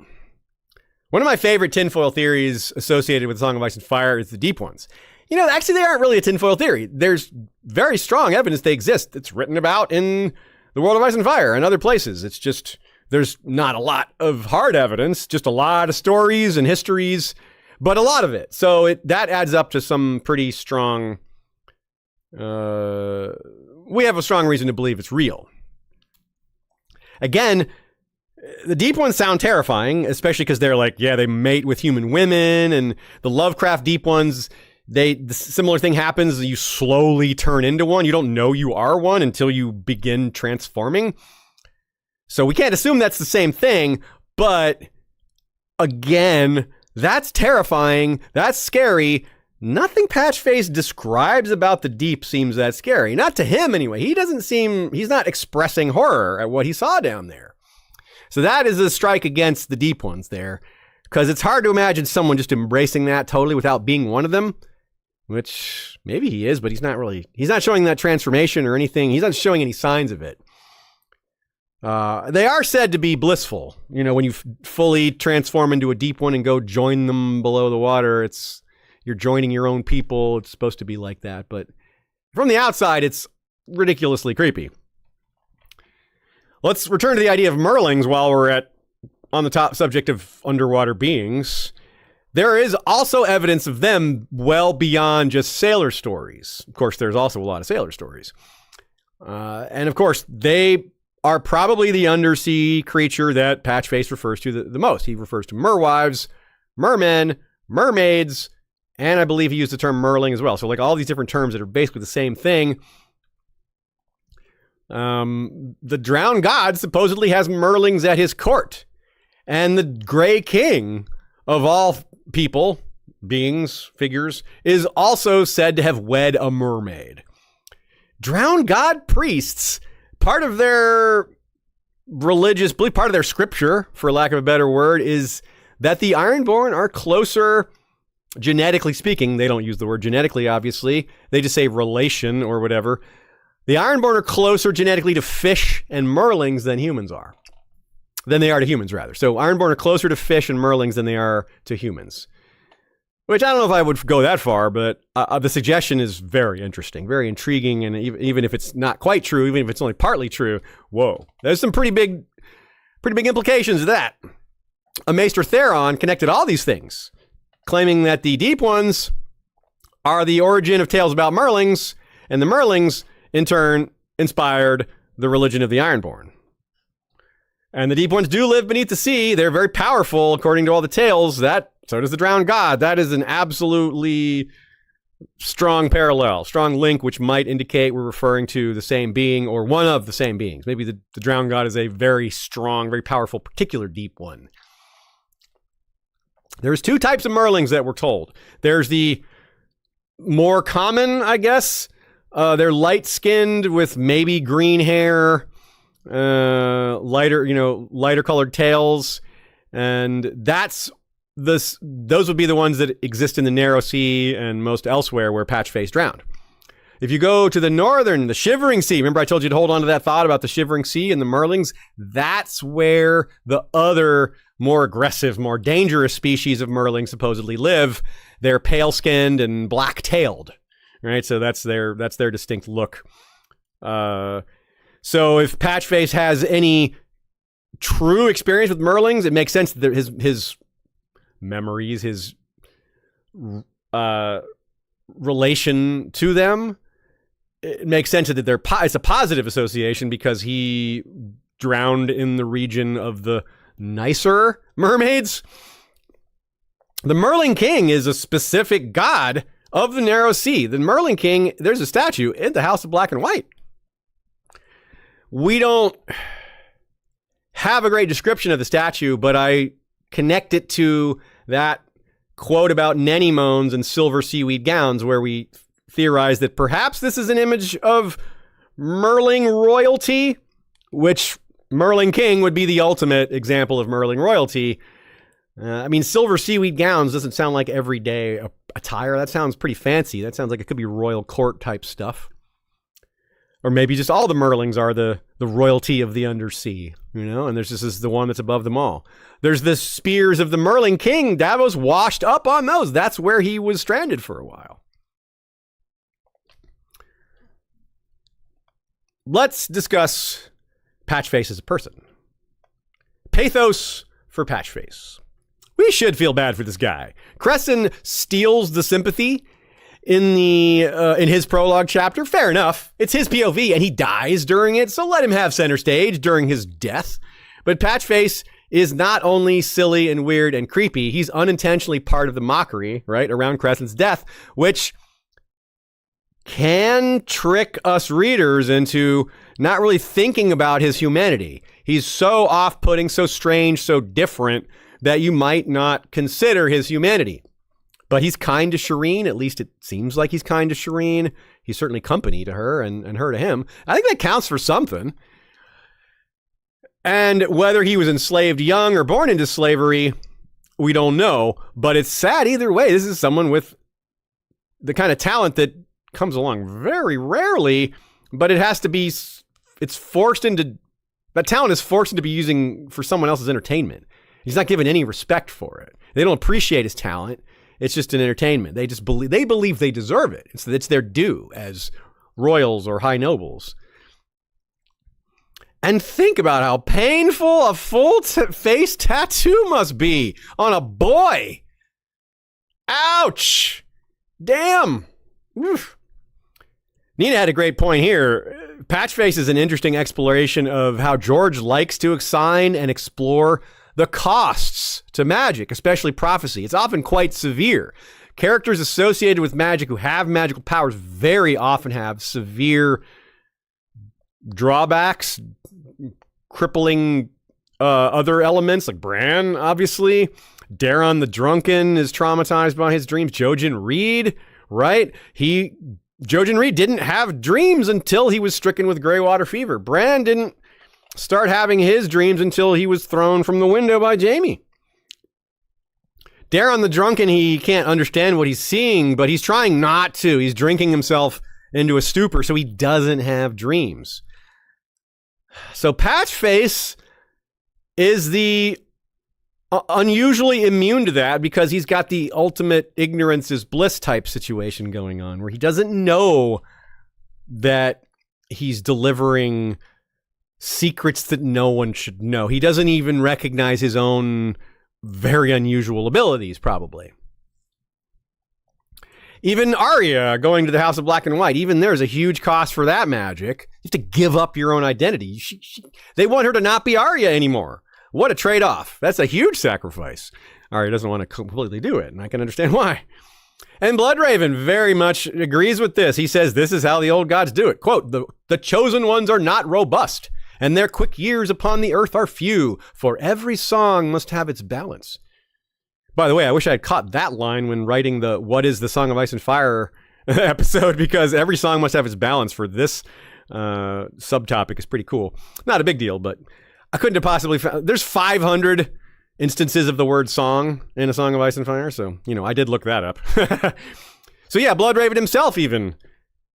One of my favorite tinfoil theories associated with Song of Ice and Fire is the deep ones. Actually, they aren't really a tinfoil theory. There's very strong evidence they exist. It's written about in the World of Ice and Fire and other places. It's just There's not a lot of hard evidence, just a lot of stories and histories, but a lot of it. So that adds up to some pretty strong, we have a strong reason to believe it's real. Again, the Deep Ones sound terrifying, especially because they're like, yeah, they mate with human women, and the Lovecraft Deep Ones, the similar thing happens. You slowly turn into one. You don't know you are one until you begin transforming. So we can't assume that's the same thing, but again, that's terrifying. That's scary. Nothing Patchface describes about the Deep seems that scary. Not to him anyway. He's not expressing horror at what he saw down there. So that is a strike against the Deep Ones there, because it's hard to imagine someone just embracing that totally without being one of them, which maybe he is, but he's not showing that transformation or anything. He's not showing any signs of it. They are said to be blissful. You know, when you fully transform into a Deep One and go join them below the water, you're joining your own people. It's supposed to be like that, but from the outside, it's ridiculously creepy. Let's return to the idea of Merlings while we're on the top subject of underwater beings. There is also evidence of them well beyond just sailor stories. Of course, there's also a lot of sailor stories. And of course, they are probably the undersea creature that Patchface refers to the most. He refers to merwives, mermen, mermaids, and I believe he used the term merling as well. So like all these different terms that are basically the same thing. The drowned god supposedly has merlings at his court, and the Grey King of all people, beings, figures, is also said to have wed a mermaid. Drowned god priests, part of their religious belief, part of their scripture, for lack of a better word, is that the Ironborn are closer, genetically speaking. They don't use the word genetically, obviously. They just say relation or whatever. The Ironborn are closer genetically to fish and merlings than they are to humans, rather. So Ironborn are closer to fish and merlings than they are to humans. Which I don't know if I would go that far, but the suggestion is very interesting, very intriguing, and even if it's not quite true, even if it's only partly true, whoa, there's some pretty big implications of that. A Maester Theron connected all these things, claiming that the Deep Ones are the origin of tales about merlings, and the merlings in turn inspired the religion of the Ironborn. And the Deep Ones do live beneath the sea. They're very powerful, according to all the tales. So does the drowned god. That is an absolutely strong parallel, strong link, which might indicate we're referring to the same being or one of the same beings. Maybe the drowned god is a very strong, very powerful, particular Deep One. There's two types of merlings that we're told. There's the more common, I guess. They're light-skinned with maybe green hair, lighter colored tails, and those would be the ones that exist in the Narrow Sea and most elsewhere where Patchface drowned. If you go to the Shivering Sea, remember I told you to hold on to that thought about the Shivering Sea and the merlings? That's where the other more aggressive, more dangerous species of merling supposedly live. They're pale-skinned and black-tailed. Right, so that's their distinct look. So if Patchface has any true experience with merlings, it makes sense that his memories, his relation to them, it makes sense that it's a positive association because he drowned in the region of the nicer mermaids. The Merling King is a specific god of the Narrow Sea. The Merling King, there's a statue in the House of Black and White. We don't have a great description of the statue, but I connect it to that quote about anemones and silver seaweed gowns, where we theorize that perhaps this is an image of Merling royalty, which Merling King would be the ultimate example of Merling royalty. Silver seaweed gowns doesn't sound like everyday attire. That sounds pretty fancy. That sounds like it could be royal court type stuff. Or maybe just all the merlings are the royalty of the undersea, and there's just the one that's above them all. There's the spears of the Merling King. Davos washed up on those. That's where he was stranded for a while. Let's discuss Patchface as a person. Pathos for Patchface. We should feel bad for this guy. Cresson steals the sympathy in his prologue chapter. Fair enough. It's his POV and he dies during it, so let him have center stage during his death. But Patchface is not only silly and weird and creepy, he's unintentionally part of the mockery, right, around Cresson's death, which can trick us readers into not really thinking about his humanity. He's so off-putting, so strange, so different that you might not consider his humanity. But he's kind to Shireen. At least it seems like he's kind to Shireen. He's certainly company to her and her to him. I think that counts for something. And whether he was enslaved young or born into slavery, we don't know. But it's sad either way. This is someone with the kind of talent that comes along very rarely, but it has to be, that talent is forced into be using for someone else's entertainment. He's not given any respect for it. They don't appreciate his talent. It's just an entertainment. They believe they deserve it. It's their due as royals or high nobles. And think about how painful a full face tattoo must be on a boy. Ouch. Damn. Oof. Nina had a great point here. Patchface is an interesting exploration of how George likes to assign and explore the costs to magic, especially prophecy. It's often quite severe. Characters associated with magic who have magical powers very often have severe drawbacks, crippling other elements, like Bran, obviously. Daron the Drunken is traumatized by his dreams. Jojen Reed, right? Jojen Reed didn't have dreams until he was stricken with Greywater fever. Bran didn't start having his dreams until he was thrown from the window by Jaime. Daron the Drunken, he can't understand what he's seeing, but he's trying not to. He's drinking himself into a stupor, so he doesn't have dreams. So Patchface is the unusually immune to that because he's got the ultimate ignorance is bliss type situation going on where he doesn't know that he's delivering secrets that no one should know. He doesn't even recognize his own very unusual abilities, probably. Even Arya going to the House of Black and White, even there's a huge cost for that magic. You have to give up your own identity. They want her to not be Arya anymore. What a trade-off. That's a huge sacrifice. Arya doesn't want to completely do it, and I can understand why. And Bloodraven very much agrees with this. He says, this is how the old gods do it. Quote, the chosen ones are not robust, and their quick years upon the earth are few, for every song must have its balance. By the way, I wish I had caught that line when writing the What is the Song of Ice and Fire episode, because every song must have its balance for this subtopic is pretty cool. Not a big deal, but I couldn't have possibly found... There's 500 instances of the word song in A Song of Ice and Fire, so, I did look that up. So yeah, Bloodraven himself even,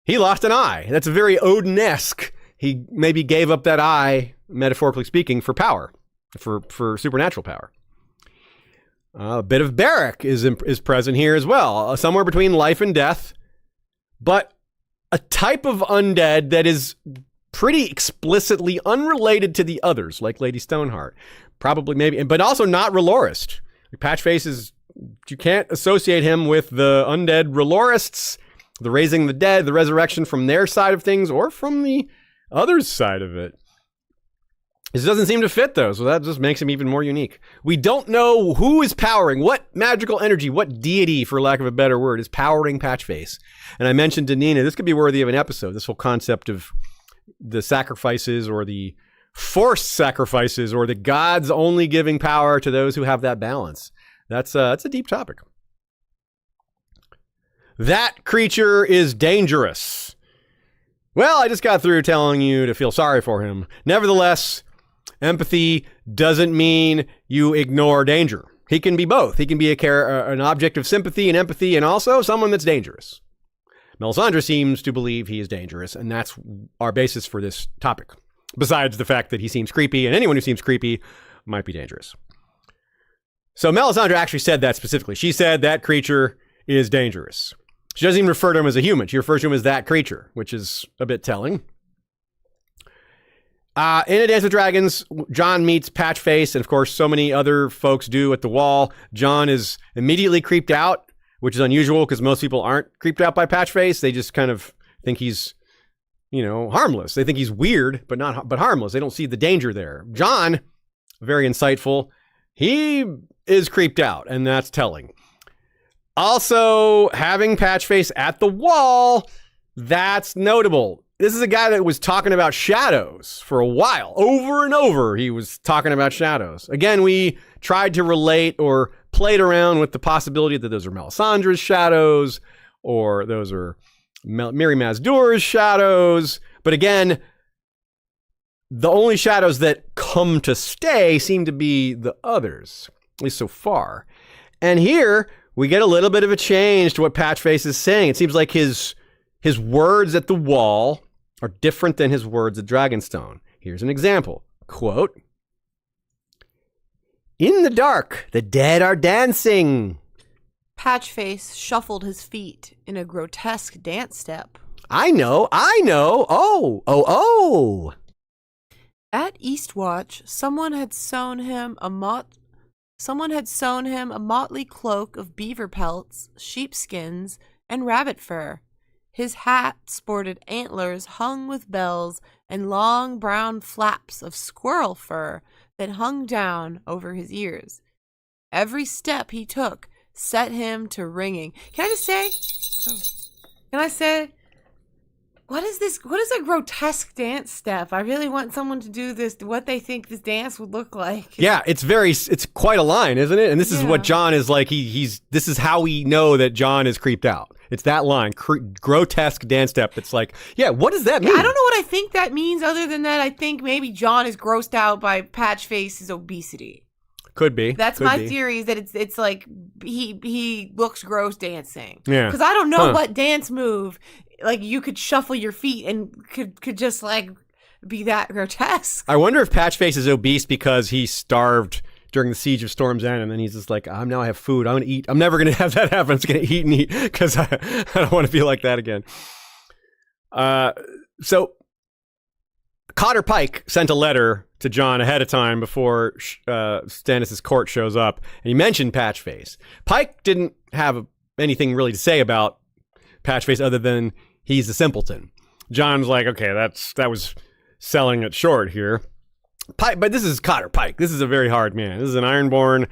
he lost an eye. That's very Odin-esque. He maybe gave up that eye, metaphorically speaking, for power, for supernatural power. A bit of Beric is present here as well, somewhere between life and death, but a type of undead that is pretty explicitly unrelated to the others, like Lady Stoneheart. Probably, maybe, but also not Relorist. Patchface is, you can't associate him with the undead Relorists, the raising the dead, the resurrection from their side of things, or from the other's side of it. This doesn't seem to fit, though, so that just makes him even more unique. We don't know who is powering, what magical energy, what deity, for lack of a better word, is powering Patchface. And I mentioned to Nina, this could be worthy of an episode, this whole concept of the sacrifices or the forced sacrifices or the gods only giving power to those who have that balance. That's a deep topic. That creature is dangerous. Well, I just got through telling you to feel sorry for him. Nevertheless, empathy doesn't mean you ignore danger. He can be both. He can be an object of sympathy and empathy and also someone that's dangerous. Melisandre seems to believe he is dangerous, and that's our basis for this topic. Besides the fact that he seems creepy, and anyone who seems creepy might be dangerous. So Melisandre actually said that specifically. She said that creature is dangerous. She doesn't even refer to him as a human. She refers to him as that creature, which is a bit telling. In A Dance with Dragons, Jon meets Patchface, and of course, so many other folks do at the wall. Jon is immediately creeped out, which is unusual because most people aren't creeped out by Patchface. They just kind of think he's, harmless. They think he's weird, but harmless. They don't see the danger there. Jon, very insightful. He is creeped out, and that's telling. Also, having Patchface at the wall, that's notable. This is a guy that was talking about shadows for a while. Over and over, he was talking about shadows. Again, we tried to relate or played around with the possibility that those are Melisandre's shadows or those are Mirri Maz Duur's shadows. But again, the only shadows that come to stay seem to be the others, at least so far. And here, we get a little bit of a change to what Patchface is saying. It seems like his words at the wall are different than his words at Dragonstone. Here's an example. Quote, "In the dark, the dead are dancing." Patchface shuffled his feet in a grotesque dance step. I know. Oh. At Eastwatch, someone had sewn him a motley cloak of beaver pelts, sheepskins, and rabbit fur. His hat sported antlers hung with bells and long brown flaps of squirrel fur that hung down over his ears. Every step he took set him to ringing. Can I say, what is this? What is a grotesque dance step? I really want someone to do this, what they think this dance would look like. Yeah, it's quite a line, isn't it? And this is what Jon is like. This is how we know that Jon is creeped out. It's that line, grotesque dance step. It's like, yeah, what does that mean? I don't know what I think that means other than that I think maybe Jon is grossed out by Patchface's obesity. Could be. That's my theory, is that it's like he looks gross dancing. Yeah. Because I don't know what dance move, like, you could shuffle your feet and could just, like, be that grotesque. I wonder if Patchface is obese because he starved during the Siege of Storm's End, and then he's just like, I have food. I'm going to eat. I'm never going to have that happen. I'm just going to eat and eat because I don't want to be like that again. So Cotter Pike sent a letter to Jon ahead of time before Stannis' court shows up, and he mentioned Patchface. Pike didn't have anything really to say about Patchface other than he's a simpleton. Jon's like, okay, that was selling it short here. Pike, but this is Cotter Pike. This is a very hard man. This is an Ironborn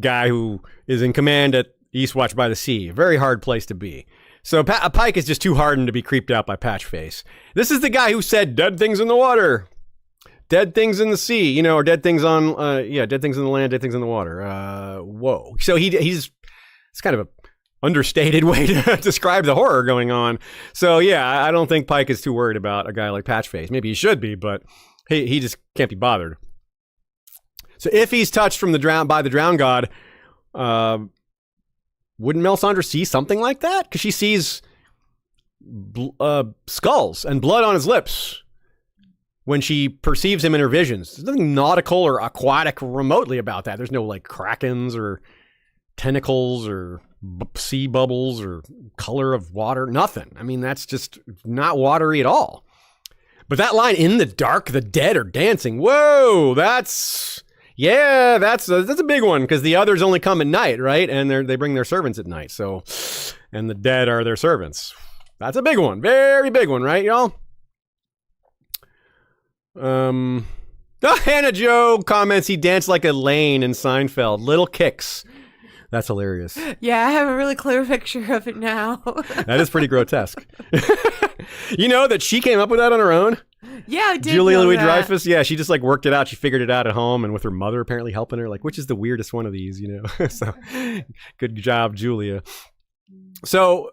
guy who is in command at Eastwatch by the Sea. A very hard place to be. So Pike is just too hardened to be creeped out by Patchface. This is the guy who said dead things in the water, dead things in the sea, or dead things on, dead things in the land, dead things in the water. Whoa. So it's kind of a understated way to describe the horror going on. So yeah, I don't think Pike is too worried about a guy like Patchface. Maybe he should be, but he just can't be bothered. So if he's touched by the Drown God, wouldn't Melisandre see something like that? Because she sees skulls and blood on his lips when she perceives him in her visions. There's nothing nautical or aquatic remotely about that. There's no like krakens or tentacles or sea bubbles or color of water. Nothing. I mean, that's just not watery at all. But that line, "in the dark, the dead are dancing." Whoa, that's a big one, because the others only come at night, right? And they bring their servants at night. So, and the dead are their servants. That's a big one, very big one, right, y'all? Hannah Jo comments he danced like Elaine in Seinfeld. Little kicks. That's hilarious. Yeah, I have a really clear picture of it now. That is pretty grotesque. You know that she came up with that on her own? Yeah, I did. Julia Louis-Dreyfus, yeah, she just like worked it out. She figured it out at home, and with her mother apparently helping her, like, which is the weirdest one of these, So good job, Julia. So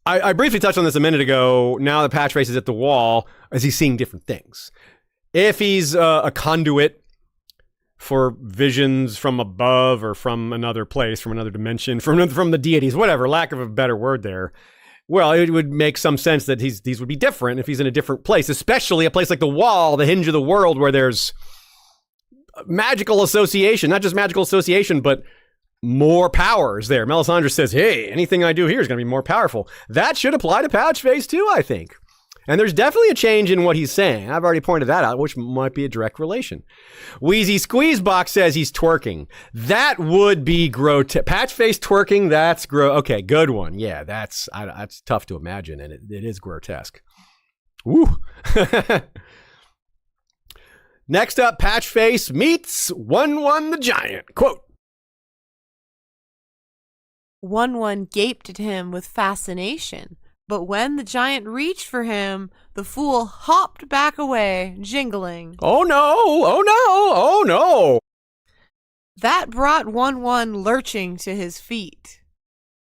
I briefly touched on this a minute ago. Now that Patchface is at the wall, is he seeing different things? If he's a conduit for visions from above or from another place, from another dimension, from the deities, whatever, lack of a better word there. Well, it would make some sense that these would be different if he's in a different place, especially a place like the Wall, the hinge of the world, where there's magical association, not just magical association, but more powers there. Melisandre says, hey, anything I do here is going to be more powerful. That should apply to Patchface too, I think. And there's definitely a change in what he's saying. I've already pointed that out, which might be a direct relation. Wheezy Squeezebox says he's twerking. That would be grotesque. Patchface twerking, that's okay, good one. Yeah, that's tough to imagine, and it is grotesque. Woo. Next up, Patchface meets 1-1 the Giant. Quote, 1-1 gaped at him with fascination, but when the giant reached for him, the fool hopped back away, jingling. Oh no! Oh no! Oh no! That brought 1-1 lurching to his feet.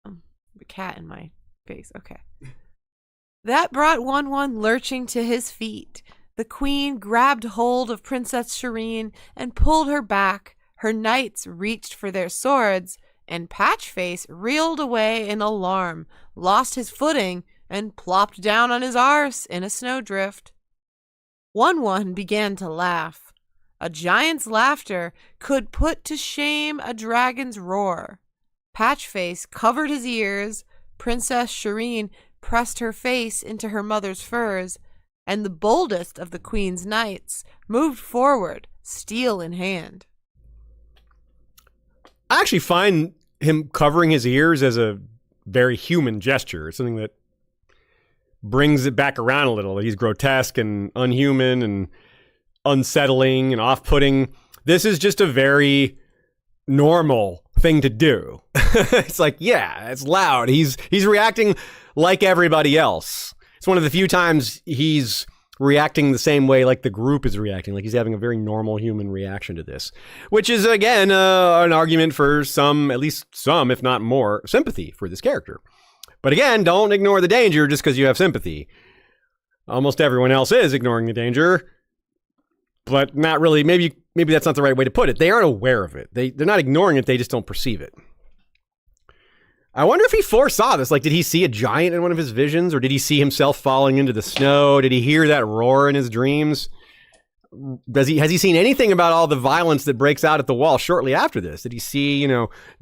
The cat in my face, okay. That brought 1-1 lurching to his feet. The queen grabbed hold of Princess Shireen and pulled her back. Her knights reached for their swords, and Patchface reeled away in alarm, lost his footing, and plopped down on his arse in a snowdrift. 1-1 began to laugh. A giant's laughter could put to shame a dragon's roar. Patchface covered his ears, Princess Shireen pressed her face into her mother's furs, and the boldest of the queen's knights moved forward, steel in hand. I actually find him covering his ears as a very human gesture. It's something that brings it back around a little. He's grotesque and unhuman and unsettling and off-putting. This is just a very normal thing to do. It's like, yeah, it's loud. He's reacting like everybody else. It's one of the few times he's reacting the same way like the group is reacting, like he's having a very normal human reaction to this, which is, again, an argument for some, at least some, if not more, sympathy for this character. But again, don't ignore the danger just because you have sympathy. Almost everyone else is ignoring the danger, but not really. Maybe that's not the right way to put it. They aren't aware of it. They're not ignoring it. They just don't perceive it. I wonder if he foresaw this. Like, did he see a giant in one of his visions, or did he see himself falling into the snow? Did he hear that roar in his dreams? Has he seen anything about all the violence that breaks out at the wall shortly after this? Did he see,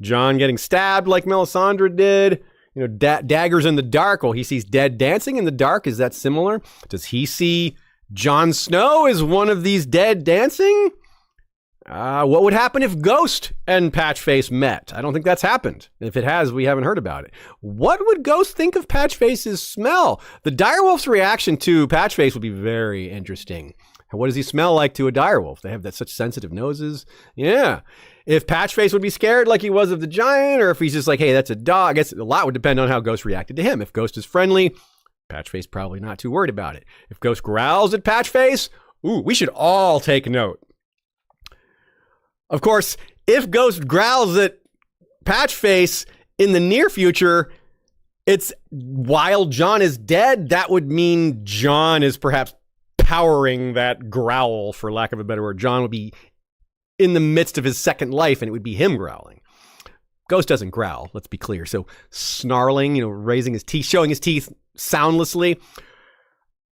Jon getting stabbed like Melisandre did? Daggers in the dark. Well, he sees dead dancing in the dark. Is that similar? Does he see Jon Snow as one of these dead dancing? What would happen if Ghost and Patchface met? I don't think that's happened. If it has, we haven't heard about it. What would Ghost think of Patchface's smell? The direwolf's reaction to Patchface would be very interesting. What does he smell like to a direwolf? They have such sensitive noses. Yeah. If Patchface would be scared like he was of the giant, or if he's just like, hey, that's a dog. I guess a lot would depend on how Ghost reacted to him. If Ghost is friendly, Patchface probably not too worried about it. If Ghost growls at Patchface, we should all take note. Of course, if Ghost growls at Patchface in the near future, it's while Jon is dead. That would mean Jon is perhaps powering that growl, for lack of a better word. Jon would be in the midst of his second life, and it would be him growling. Ghost doesn't growl, let's be clear. So snarling, raising his teeth, showing his teeth soundlessly.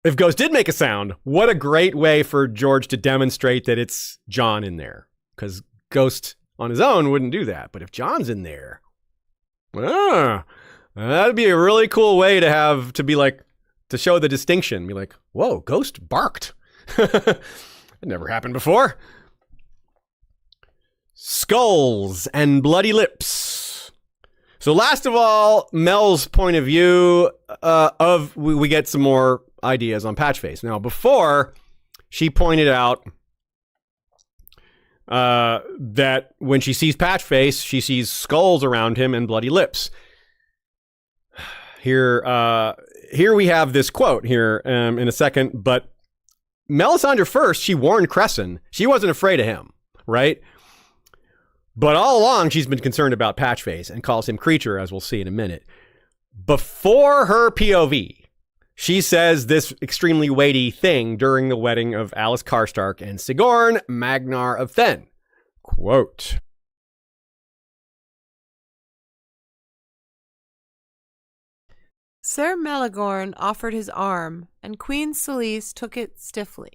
If Ghost did make a sound, what a great way for George to demonstrate that it's Jon in there. Because Ghost on his own wouldn't do that. But if Jon's in there, that'd be a really cool way to show the distinction. Be like, whoa, Ghost barked. That never happened before. Skulls and bloody lips. So last of all, Mel's point of view we get some more ideas on Patchface. Now, before, she pointed out that when she sees Patchface, she sees skulls around him and bloody lips. Here we have this quote here in a second, but Melisandre first, she warned Cresson. She wasn't afraid of him, right? But all along, she's been concerned about Patchface and calls him creature, as we'll see in a minute. Before her POV, she says this extremely weighty thing during the wedding of Alice Karstark and Sigorn, Magnar of Fen. Quote, Ser Meligorn offered his arm, and Queen Selyse took it stiffly.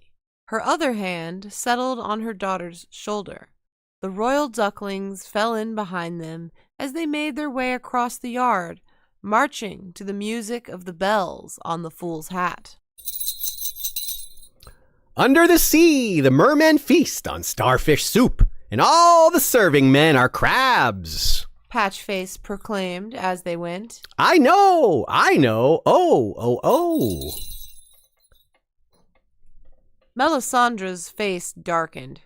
Her other hand settled on her daughter's shoulder. The royal ducklings fell in behind them as they made their way across the yard, marching to the music of the bells on the fool's hat. Under the sea, the mermen feast on starfish soup, and all the serving men are crabs. Patchface proclaimed as they went. I know. Oh. Melisandre's face darkened.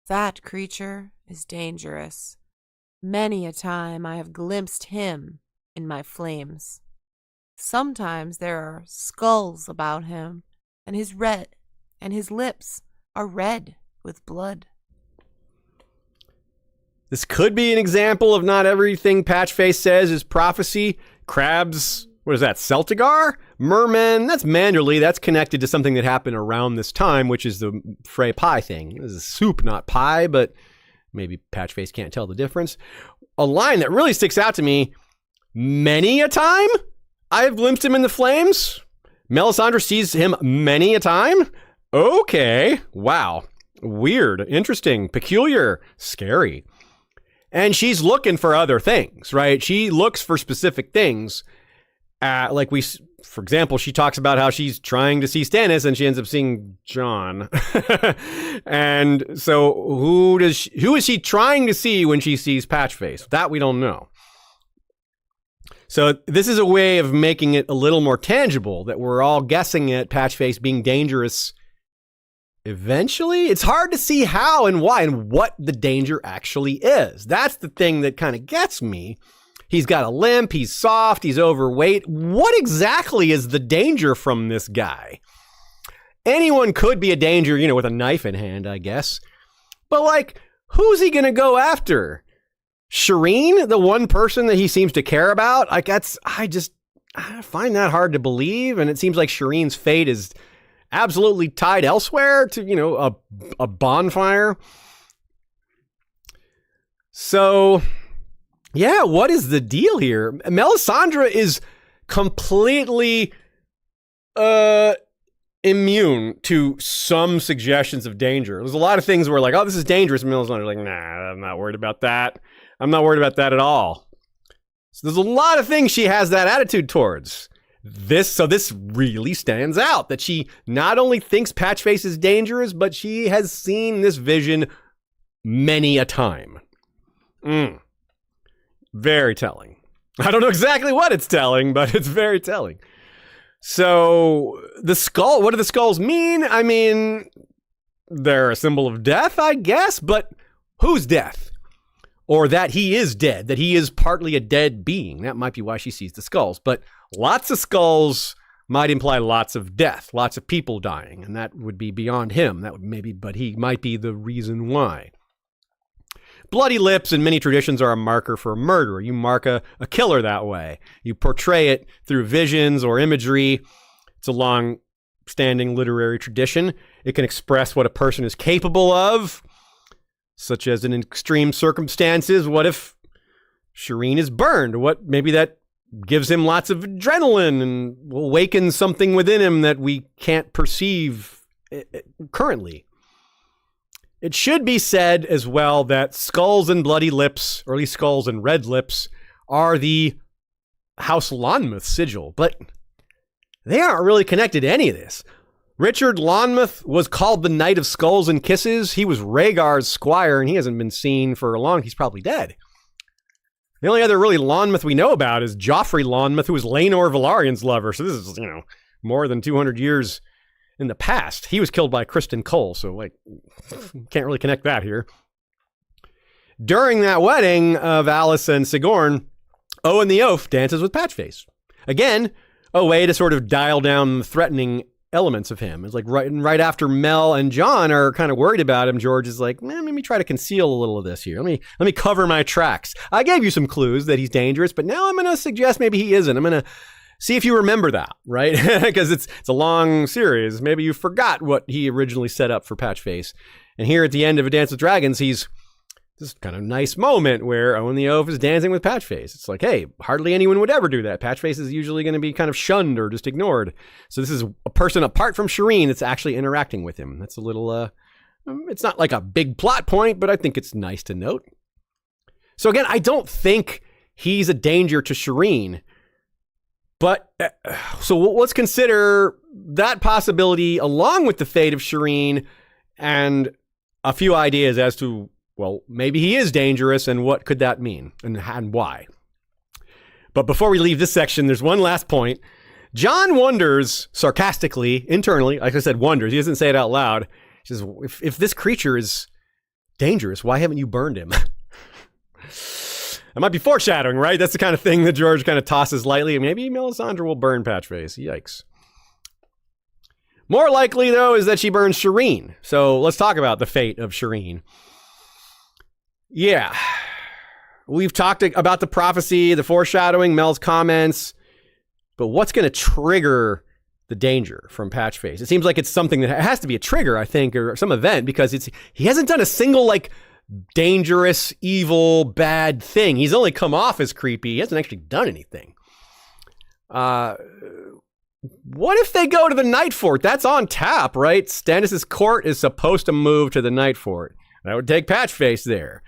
That creature is dangerous. Many a time I have glimpsed him in my flames. Sometimes there are skulls about him, and his lips are red with blood. This could be an example of not everything Patchface says is prophecy. Crabs, what is that, Celtigar? Mermen, that's Manderley. That's connected to something that happened around this time, which is the Frey pie thing. This is soup, not pie, but maybe Patchface can't tell the difference. A line that really sticks out to me, many a time I have glimpsed him in the flames. Melisandre sees him many a time. Okay, wow, weird, interesting, peculiar, scary. And she's looking for other things, right? She looks for specific things. For example, she talks about how she's trying to see Stannis and she ends up seeing Jon. And so who is she trying to see when she sees Patchface? That we don't know. So this is a way of making it a little more tangible that we're all guessing at Patchface being dangerous eventually. It's hard to see how and why and what the danger actually is. That's the thing that kind of gets me. He's got a limp, he's soft, he's overweight. What exactly is the danger from this guy? Anyone could be a danger, with a knife in hand, I guess. But who's he gonna go after? Shireen, the one person that he seems to care about? I find that hard to believe, and it seems like Shireen's fate is absolutely tied elsewhere to, a bonfire. So, yeah, what is the deal here? Melisandre is completely immune to some suggestions of danger. There's a lot of things where this is dangerous. And Melisandre's like, nah, I'm not worried about that. I'm not worried about that at all. So there's a lot of things she has that attitude towards. This really stands out that she not only thinks Patchface is dangerous, but she has seen this vision many a time. Very telling. I don't know exactly what it's telling, but it's very telling. So the skull, what do the skulls mean? I mean, they're a symbol of death, I guess, but whose death? Or that he is dead, that he is partly a dead being. That might be why she sees the skulls. But lots of skulls might imply lots of death, lots of people dying, and that would be beyond him. But he might be the reason why. Bloody lips in many traditions are a marker for a murderer. You mark a killer that way. You portray it through visions or imagery. It's a long-standing literary tradition. It can express what a person is capable of, such as in extreme circumstances. What if Shireen is burned? Maybe that gives him lots of adrenaline and will awaken something within him that we can't perceive currently. It should be said as well that skulls and bloody lips, or at least skulls and red lips, are the House Lonmouth sigil, but they aren't really connected to any of this. Richard Lonmouth was called the Knight of Skulls and Kisses. He was Rhaegar's squire, and he hasn't been seen for a long. He's probably dead. The only other really Lonmouth we know about is Joffrey Lonmouth, who was Laenor Velaryon's lover. So this is, more than 200 years in the past. He was killed by Criston Cole, so can't really connect that here. During that wedding of Alice and Sigorn, Owen the Oaf dances with Patchface. Again, a way to sort of dial down the threatening elements of him. It's right after Mel and Jon are kind of worried about him, George is like, let me try to conceal a little of this here. Let me cover my tracks. I gave you some clues that he's dangerous, but now I'm going to suggest maybe he isn't. I'm going to see if you remember that, right? Because it's a long series. Maybe you forgot what he originally set up for Patchface. And here at the end of A Dance with Dragons, he's this kind of nice moment where Owen the Oaf is dancing with Patchface. It's like, hey, hardly anyone would ever do that. Patchface is usually going to be kind of shunned or just ignored. So this is a person apart from Shireen that's actually interacting with him. That's a little, it's not like a big plot point, but I think it's nice to note. So again, I don't think he's a danger to Shireen. But so let's consider that possibility along with the fate of Shireen and a few ideas as to, well, maybe he is dangerous and what could that mean and why. But before we leave this section, there's one last point. Jon wonders sarcastically, internally, like I said, wonders. He doesn't say it out loud. He says, if this creature is dangerous, why haven't you burned him? That might be foreshadowing, right? That's the kind of thing that George kind of tosses lightly. Maybe Melisandre will burn Patchface. Yikes. More likely, though, is that she burns Shireen. So let's talk about the fate of Shireen. Yeah. We've talked about the prophecy, the foreshadowing, Mel's comments. But what's going to trigger the danger from Patchface? It seems like it's something that has to be a trigger, I think, or some event, because he hasn't done a single, like, dangerous, evil, bad thing. He's only come off as creepy. He hasn't actually done anything. What if they go to the Night Fort? That's on tap, right? Stannis' court is supposed to move to the Night Fort. That would take Patchface there.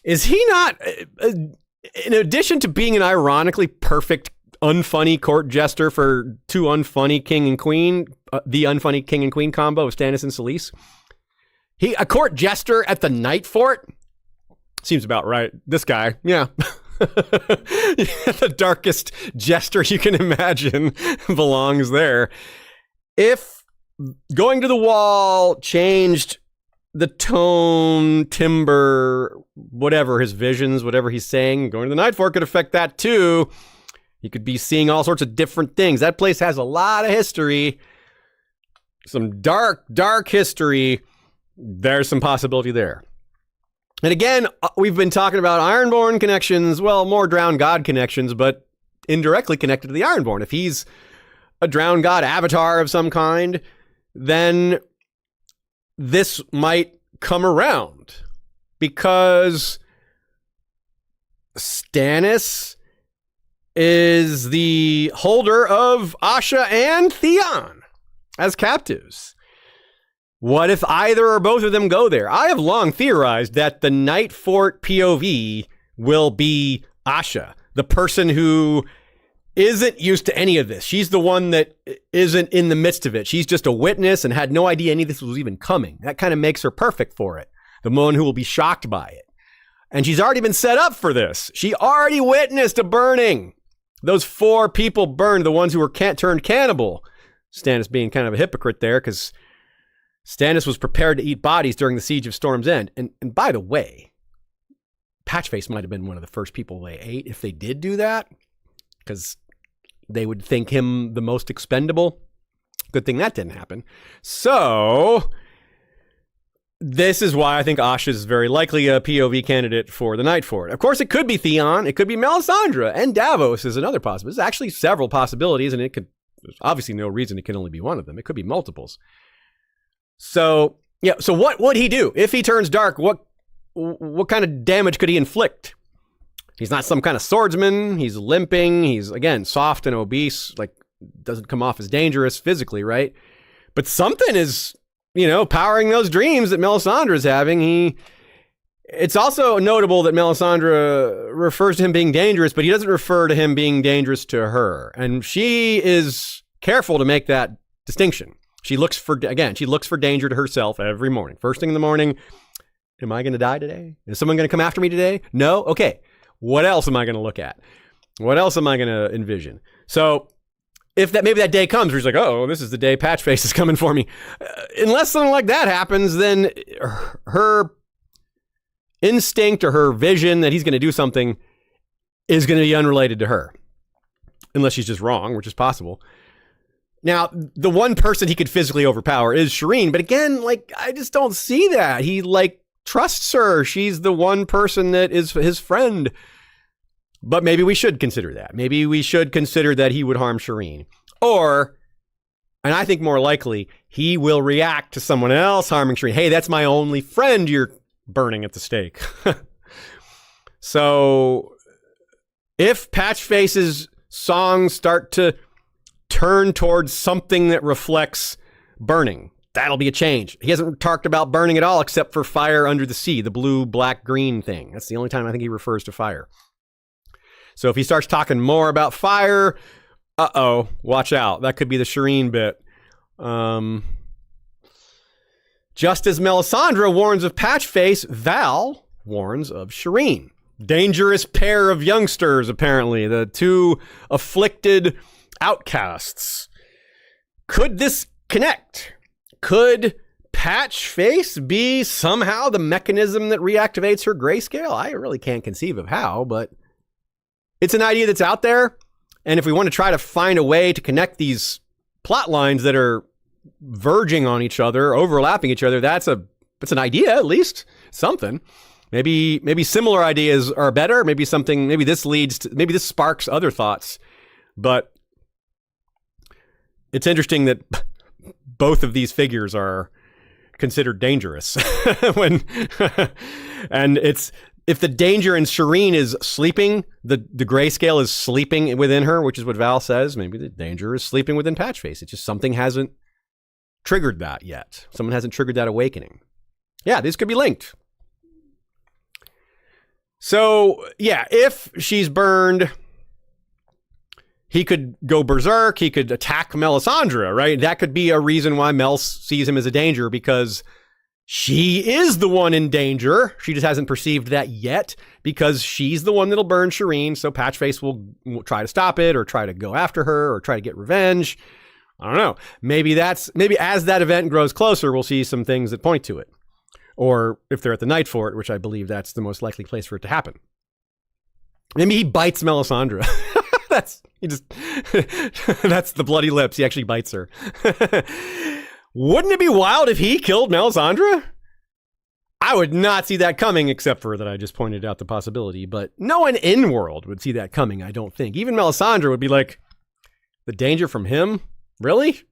Is he not, in addition to being an ironically perfect, unfunny court jester for two unfunny king and queen, the unfunny king and queen combo of Stannis and Selyse? He a court jester at the Night Fort? Seems about right. This guy, yeah. The darkest jester you can imagine belongs there. If going to the Wall changed the tone, timbre, whatever, his visions, whatever he's saying, going to the Night Fort could affect that too. He could be seeing all sorts of different things. That place has a lot of history. Some dark, dark history. There's some possibility there. And again, we've been talking about Ironborn connections, well, more Drowned God connections, but indirectly connected to the Ironborn. If he's a Drowned God avatar of some kind, then this might come around because Stannis is the holder of Asha and Theon as captives. What if either or both of them go there? I have long theorized that the Night Fort POV will be Asha, the person who isn't used to any of this. She's the one that isn't in the midst of it. She's just a witness and had no idea any of this was even coming. That kind of makes her perfect for it. The one who will be shocked by it. And she's already been set up for this. She already witnessed a burning. Those 4 people burned, the ones who were turned cannibal. Stannis being kind of a hypocrite there because Stannis was prepared to eat bodies during the Siege of Storm's End. And by the way, Patchface might have been one of the first people they ate if they did do that, because they would think him the most expendable. Good thing that didn't happen. So this is why I think Asha is very likely a POV candidate for the Night Fort. Of course, it could be Theon. It could be Melisandre. And Davos is another possibility. There's actually several possibilities, and there's obviously no reason it can only be one of them. It could be multiples. So, yeah. So what would he do? If he turns dark, what kind of damage could he inflict? He's not some kind of swordsman. He's limping. He's, again, soft and obese. Like, doesn't come off as dangerous physically, right? But something is, powering those dreams that Melisandre is having. It's also notable that Melisandre refers to him being dangerous, but he doesn't refer to him being dangerous to her. And she is careful to make that distinction. She looks for danger to herself every morning. First thing in the morning, am I going to die today? Is someone going to come after me today? No? Okay. What else am I going to look at? What else am I going to envision? So if maybe that day comes where he's like, oh, this is the day Patchface is coming for me. Unless something like that happens, then her instinct or her vision that he's going to do something is going to be unrelated to her. Unless she's just wrong, which is possible. Now, the one person he could physically overpower is Shireen. But again, I just don't see that. He, trusts her. She's the one person that is his friend. But maybe we should consider that. Maybe we should consider that he would harm Shireen. Or, and I think more likely, he will react to someone else harming Shireen. Hey, that's my only friend you're burning at the stake. So, if Patchface's songs start to turn towards something that reflects burning, that'll be a change. He hasn't talked about burning at all except for fire under the sea, the blue, black, green thing. That's the only time I think he refers to fire. So if he starts talking more about fire Uh-oh, watch out. That could be the Shireen bit. Just as Melisandre warns of Patchface, Val warns of Shireen. Dangerous pair of youngsters, apparently. The two afflicted outcasts. Could this connect? Could Patchface be somehow the mechanism that reactivates her grayscale? I really can't conceive of how, but it's an idea that's out there. And if we want to try to find a way to connect these plot lines that are verging on each other, overlapping each other, that's an idea, at least something. Maybe similar ideas are better. Maybe this sparks other thoughts. But it's interesting that both of these figures are considered dangerous and if the danger in Shireen is sleeping, the grayscale is sleeping within her, which is what Val says. Maybe the danger is sleeping within Patchface. It's just something hasn't triggered that yet. Someone hasn't triggered that awakening. Yeah, these could be linked. So, yeah, if she's burned, he could go berserk. He could attack Melisandre, right? That could be a reason why Mel sees him as a danger, because she is the one in danger. She just hasn't perceived that yet, because she's the one that'll burn Shireen. So Patchface will try to stop it, or try to go after her, or try to get revenge. I don't know. Maybe as that event grows closer, we'll see some things that point to it. Or if they're at the Night Fort, which I believe that's the most likely place for it to happen. Maybe he bites Melisandre. That's the bloody lips. He actually bites her. Wouldn't it be wild if he killed Melisandre? I would not see that coming, except for that I just pointed out the possibility. But no one in world would see that coming, I don't think. Even Melisandre would be like, the danger from him? Really?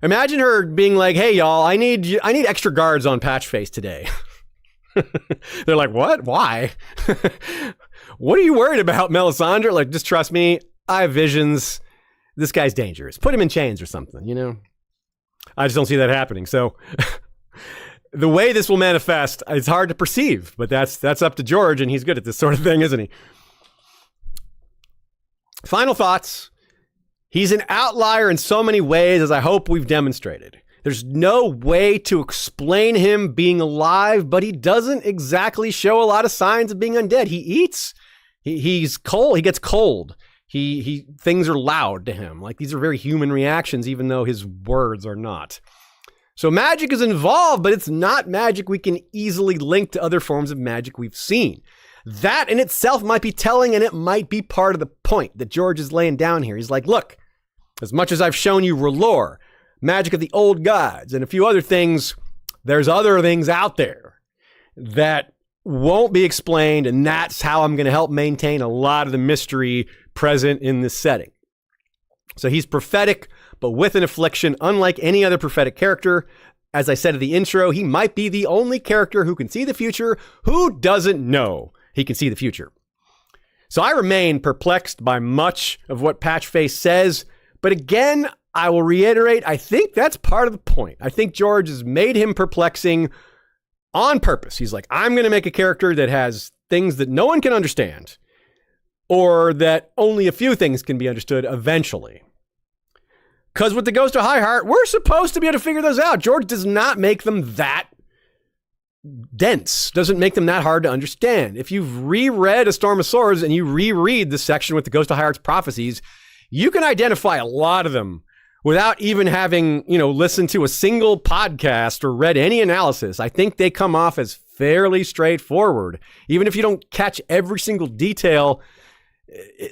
Imagine her being like, hey, y'all, I need extra guards on Patchface today. They're like, what? Why? What are you worried about, Melisandre? Like, just trust me. I have visions. This guy's dangerous. Put him in chains or something, you know? I just don't see that happening. So the way this will manifest, it's hard to perceive, but that's up to George, and he's good at this sort of thing, isn't he? Final thoughts. He's an outlier in so many ways, as I hope we've demonstrated. There's no way to explain him being alive, but he doesn't exactly show a lot of signs of being undead. He eats. He's cold. He gets cold. Things are loud to him. Like, these are very human reactions, even though his words are not. So magic is involved, but it's not magic we can easily link to other forms of magic we've seen. That in itself might be telling, and it might be part of the point that George is laying down here. He's like, look, as much as I've shown you R'hllor, magic of the old gods, and a few other things, there's other things out there that won't be explained, and that's how I'm going to help maintain a lot of the mystery present in this setting. So he's prophetic, but with an affliction, unlike any other prophetic character. As I said in the intro, he might be the only character who can see the future who doesn't know he can see the future. So I remain perplexed by much of what Patchface says, but again, I will reiterate, I think that's part of the point. I think George has made him perplexing on purpose. He's like, I'm going to make a character that has things that no one can understand, or that only a few things can be understood eventually. Because with the Ghost of High Heart, we're supposed to be able to figure those out. George does not make them that dense, doesn't make them that hard to understand. If you've reread A Storm of Swords and you reread the section with the Ghost of High Heart's prophecies, you can identify a lot of them without even having, listened to a single podcast or read any analysis. I think they come off as fairly straightforward. Even if you don't catch every single detail,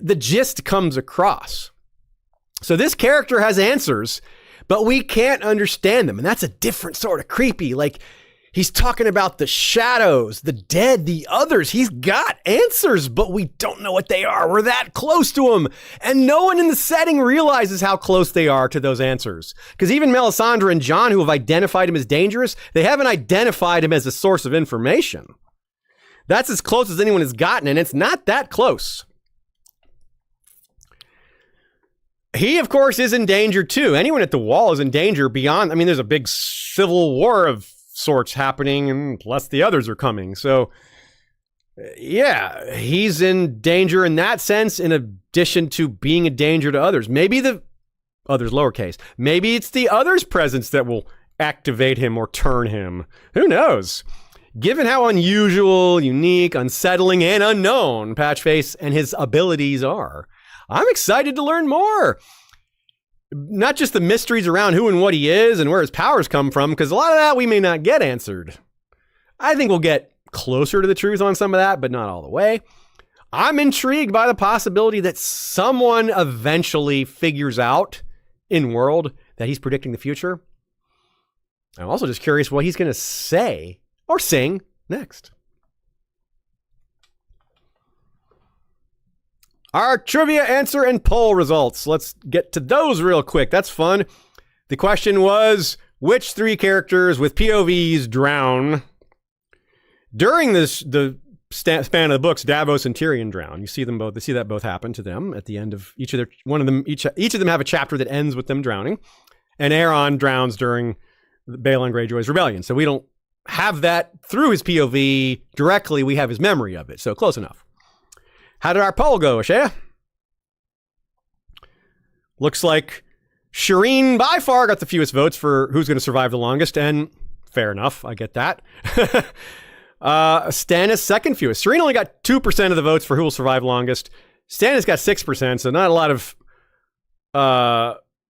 the gist comes across. So this character has answers, but we can't understand them. And that's a different sort of creepy. Like, he's talking about the shadows, the dead, the others. He's got answers, but we don't know what they are. We're that close to them. And no one in the setting realizes how close they are to those answers. Because even Melisandre and Jon, who have identified him as dangerous, they haven't identified him as a source of information. That's as close as anyone has gotten, and it's not that close. He, of course, is in danger, too. Anyone at the Wall is in danger beyond. There's a big civil war of sorts happening, and plus the others are coming. So Yeah, he's in danger in that sense, in addition to being a danger to others. Maybe the others, lowercase. Maybe it's the others' presence that will activate him or turn him. Who knows? Given how unusual, unique, unsettling, and unknown Patchface and his abilities are, I'm excited to learn more. Not just the mysteries around who and what he is and where his powers come from, because a lot of that we may not get answered. I think we'll get closer to the truth on some of that, but not all the way. I'm intrigued by the possibility that someone eventually figures out in world that he's predicting the future. I'm also just curious what he's going to say or sing next. Our trivia answer and poll results. Let's get to those real quick. That's fun. The question was, which 3 characters with POVs drown? During the span of the books, Davos and Tyrion drown. You see them both. They see that both happen to them at the end of each of them. Each of them have a chapter that ends with them drowning, and Aeron drowns during Balon Greyjoy's rebellion. So we don't have that through his POV directly. We have his memory of it. So close enough. How did our poll go, Ashaya? Looks like Shireen by far got the fewest votes for who's going to survive the longest, and fair enough. I get that. Stannis second fewest. Shireen only got 2% of the votes for who will survive longest. Stannis got 6%, so not a lot of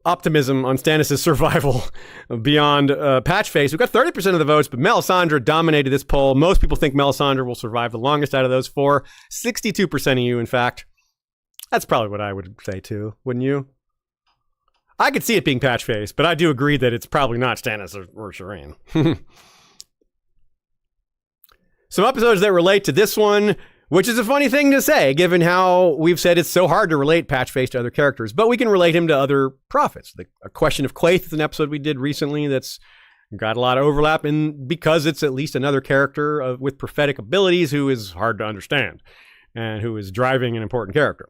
optimism on Stannis' survival beyond Patchface. We got 30% of the votes, but Melisandre dominated this poll. Most people think Melisandre will survive the longest out of those 4. 62% of you, in fact. That's probably what I would say too, wouldn't you? I could see it being Patchface, but I do agree that it's probably not Stannis or Shireen. Some episodes that relate to this one, which is a funny thing to say, given how we've said it's so hard to relate Patchface to other characters, but we can relate him to other prophets. A Question of Quaithe is an episode we did recently that's got a lot of overlap, and because it's at least another character with prophetic abilities who is hard to understand and who is driving an important character.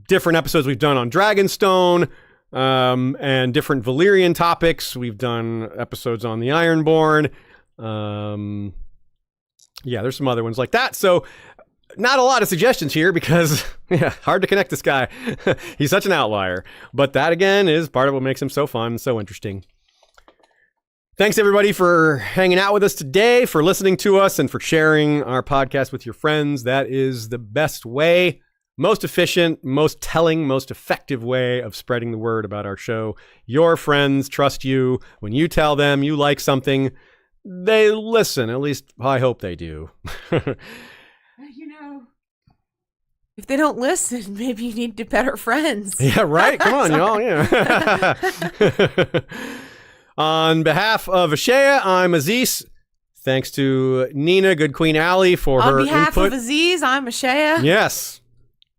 Different episodes we've done on Dragonstone and different Valyrian topics. We've done episodes on the Ironborn. Yeah, there's some other ones like that. So not a lot of suggestions here because, hard to connect this guy. He's such an outlier. But that, again, is part of what makes him so fun, so interesting. Thanks, everybody, for hanging out with us today, for listening to us, and for sharing our podcast with your friends. That is the best way, most efficient, most telling, most effective way of spreading the word about our show. Your friends trust you. When you tell them you like something, they listen. At least I hope they do. If they don't listen, maybe you need to better friends. Yeah, right? Come on, y'all. Yeah. On behalf of Ashaya, I'm Aziz. Thanks to Nina, Good Queen Allie, for her input. On behalf of Aziz, I'm Ashaya. Yes.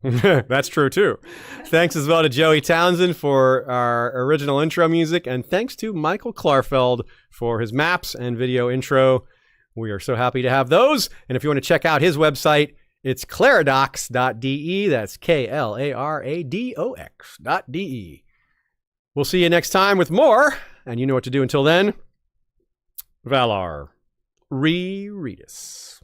That's true, too. Thanks as well to Joey Townsend for our original intro music, and thanks to Michael Klarfeld for his maps and video intro. We are so happy to have those. And if you want to check out his website, it's claradox.de. That's Klaradox.de. We'll see you next time with more, and you know what to do until then. Valar, reread us.